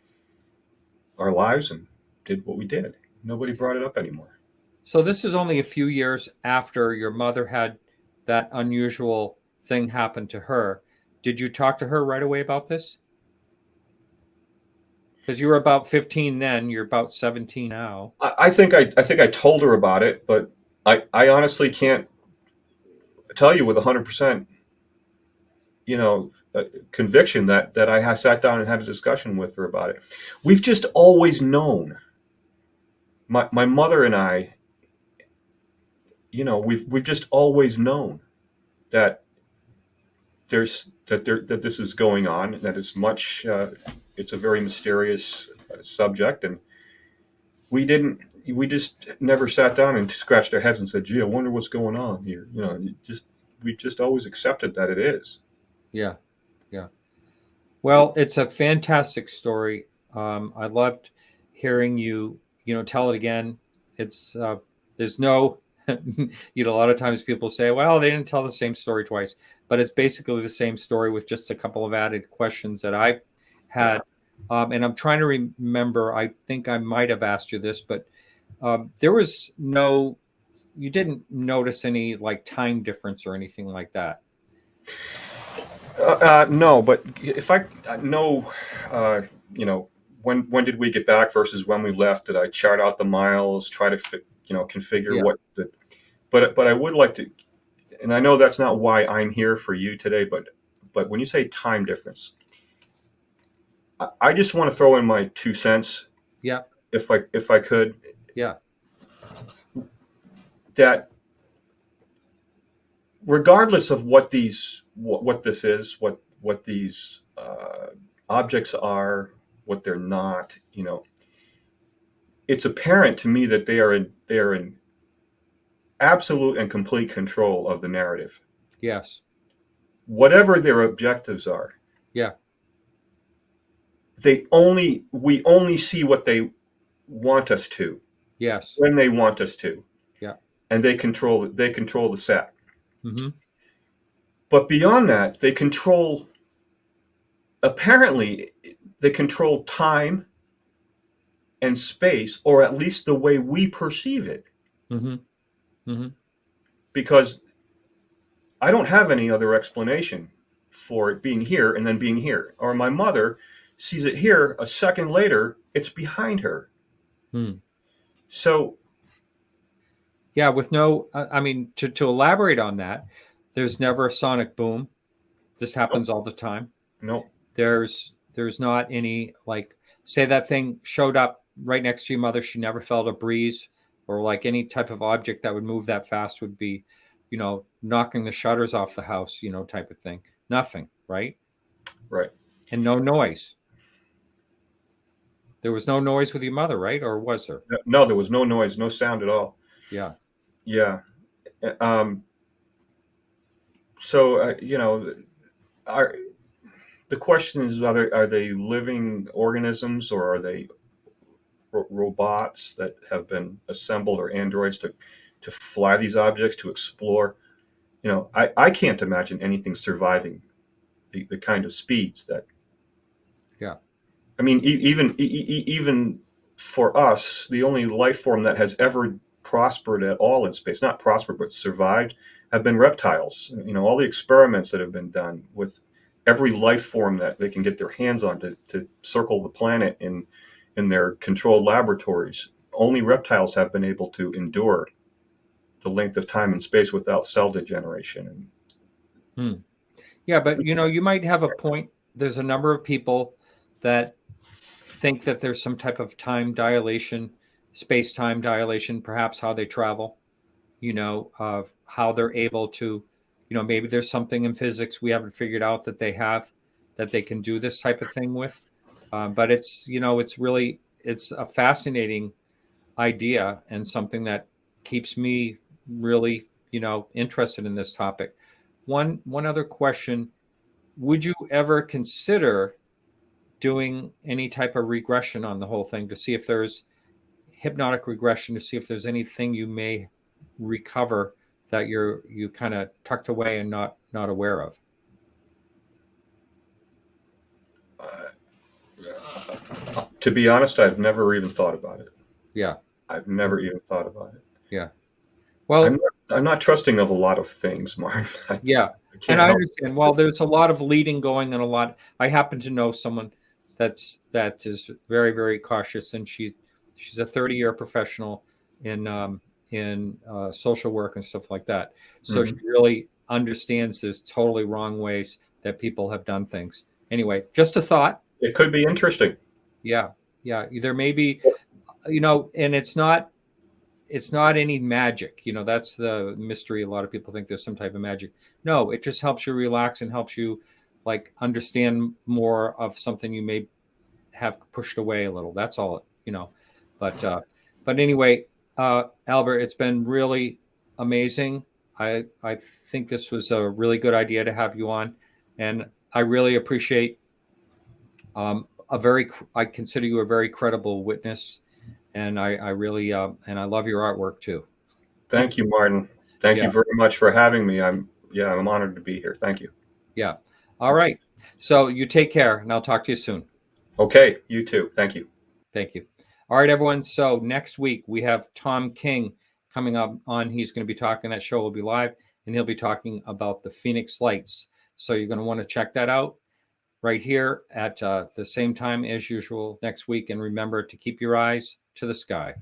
lives and did what we did. Nobody brought it up anymore. So this is only a few years after your mother had that unusual thing happen to her. Did you talk to her right away about this? Because you were about 15 then, you're about 17 now. I think I told her about it, but I honestly can't tell you with 100%, conviction that I sat down and had a discussion with her about it. We've just always known. My mother and I, we've just always known that that this is going on, that it's much. It's a very mysterious subject, and we just never sat down and scratched our heads and said, "Gee, I wonder what's going on here." We just always accepted that it is. Yeah, yeah. Well, it's a fantastic story. I loved hearing you, tell it again. It's there's no, a lot of times people say, well, they didn't tell the same story twice, but it's basically the same story with just a couple of added questions that I had. And I'm trying to remember. I think I might have asked you this, but there was you didn't notice any like time difference or anything like that. No, but if I know, when did we get back versus when we left? Did I chart out the miles, try to configure Yeah. what? But I would like to, and I know that's not why I'm here for you today. But when you say time difference, I just want to throw in my 2 cents. Yeah. If I could. Yeah. That regardless of what this is, what these objects are, what they're not, it's apparent to me that they are in absolute and complete control of the narrative. Yes. Whatever their objectives are. Yeah. We only see what they want us to. Yes. When they want us to. Yeah. And they control the set. Mm-hmm. But beyond that, apparently they control time and space, or at least the way we perceive it. Mm-hmm. Mm-hmm. Because I don't have any other explanation for it being here and then being here. Or my mother sees it here, a second later, it's behind her. Hmm. So, yeah, with to elaborate on that, there's never a sonic boom. This happens all the time. no. There's not any, like, say that thing showed up right next to your mother. She never felt a breeze, or like any type of object that would move that fast would be, knocking the shutters off the house, type of thing. Nothing, right? Right. And no noise. There was no noise with your mother, right? Or was there? No, there was no noise, no sound at all. Yeah. Yeah. So, the question is, are they living organisms, or are they robots that have been assembled, or androids to fly these objects, to explore? I can't imagine anything surviving the kind of speeds that Yeah. I mean, even for us, the only life form that has ever prospered at all in space, not prospered, but survived, have been reptiles. All the experiments that have been done with every life form that they can get their hands on to circle the planet in their controlled laboratories. Only reptiles have been able to endure the length of time and space without cell degeneration. Hmm. Yeah, but you might have a point. There's a number of people that think that there's some type of time dilation, space-time dilation, perhaps how they travel, of how they're able to, maybe there's something in physics we haven't figured out that they have, that they can do this type of thing with. But it's a fascinating idea and something that keeps me really, interested in this topic. One other question: would you ever consider doing any type of regression on the whole thing to see if there's hypnotic regression, to see if there's anything you may recover that you kind of tucked away and not aware of? To be honest, I've never even thought about it. Yeah. I've never even thought about it. Yeah. Well, I'm not trusting of a lot of things, Martin. yeah. can't And I help understand. Well, there's a lot of leading going and a lot. I happen to know someone that is very, very cautious, and she's a 30-year professional in social work and stuff like that. So she really understands there's totally wrong ways that people have done things. Anyway, just a thought. It could be interesting. Yeah, yeah. There may be, and it's not any magic. That's the mystery. A lot of people think there's some type of magic. No, it just helps you relax and helps you like understand more of something you may have pushed away a little. That's all, but anyway, Albert, it's been really amazing. I think this was a really good idea to have you on, and I really appreciate I consider you a very credible witness, and I really and I love your artwork too. Thank you, Martin. Thank Yeah. you very much for having me. I'm honored to be here. Thank you. Yeah. All right. So you take care, and I'll talk to you soon. Okay, you too. Thank you. Thank you. All right, everyone. So next week we have Tom King coming up on. He's going to be talking. That show will be live, and he'll be talking about the Phoenix Lights. So you're going to want to check that out right here at the same time as usual next week. And remember to keep your eyes to the sky.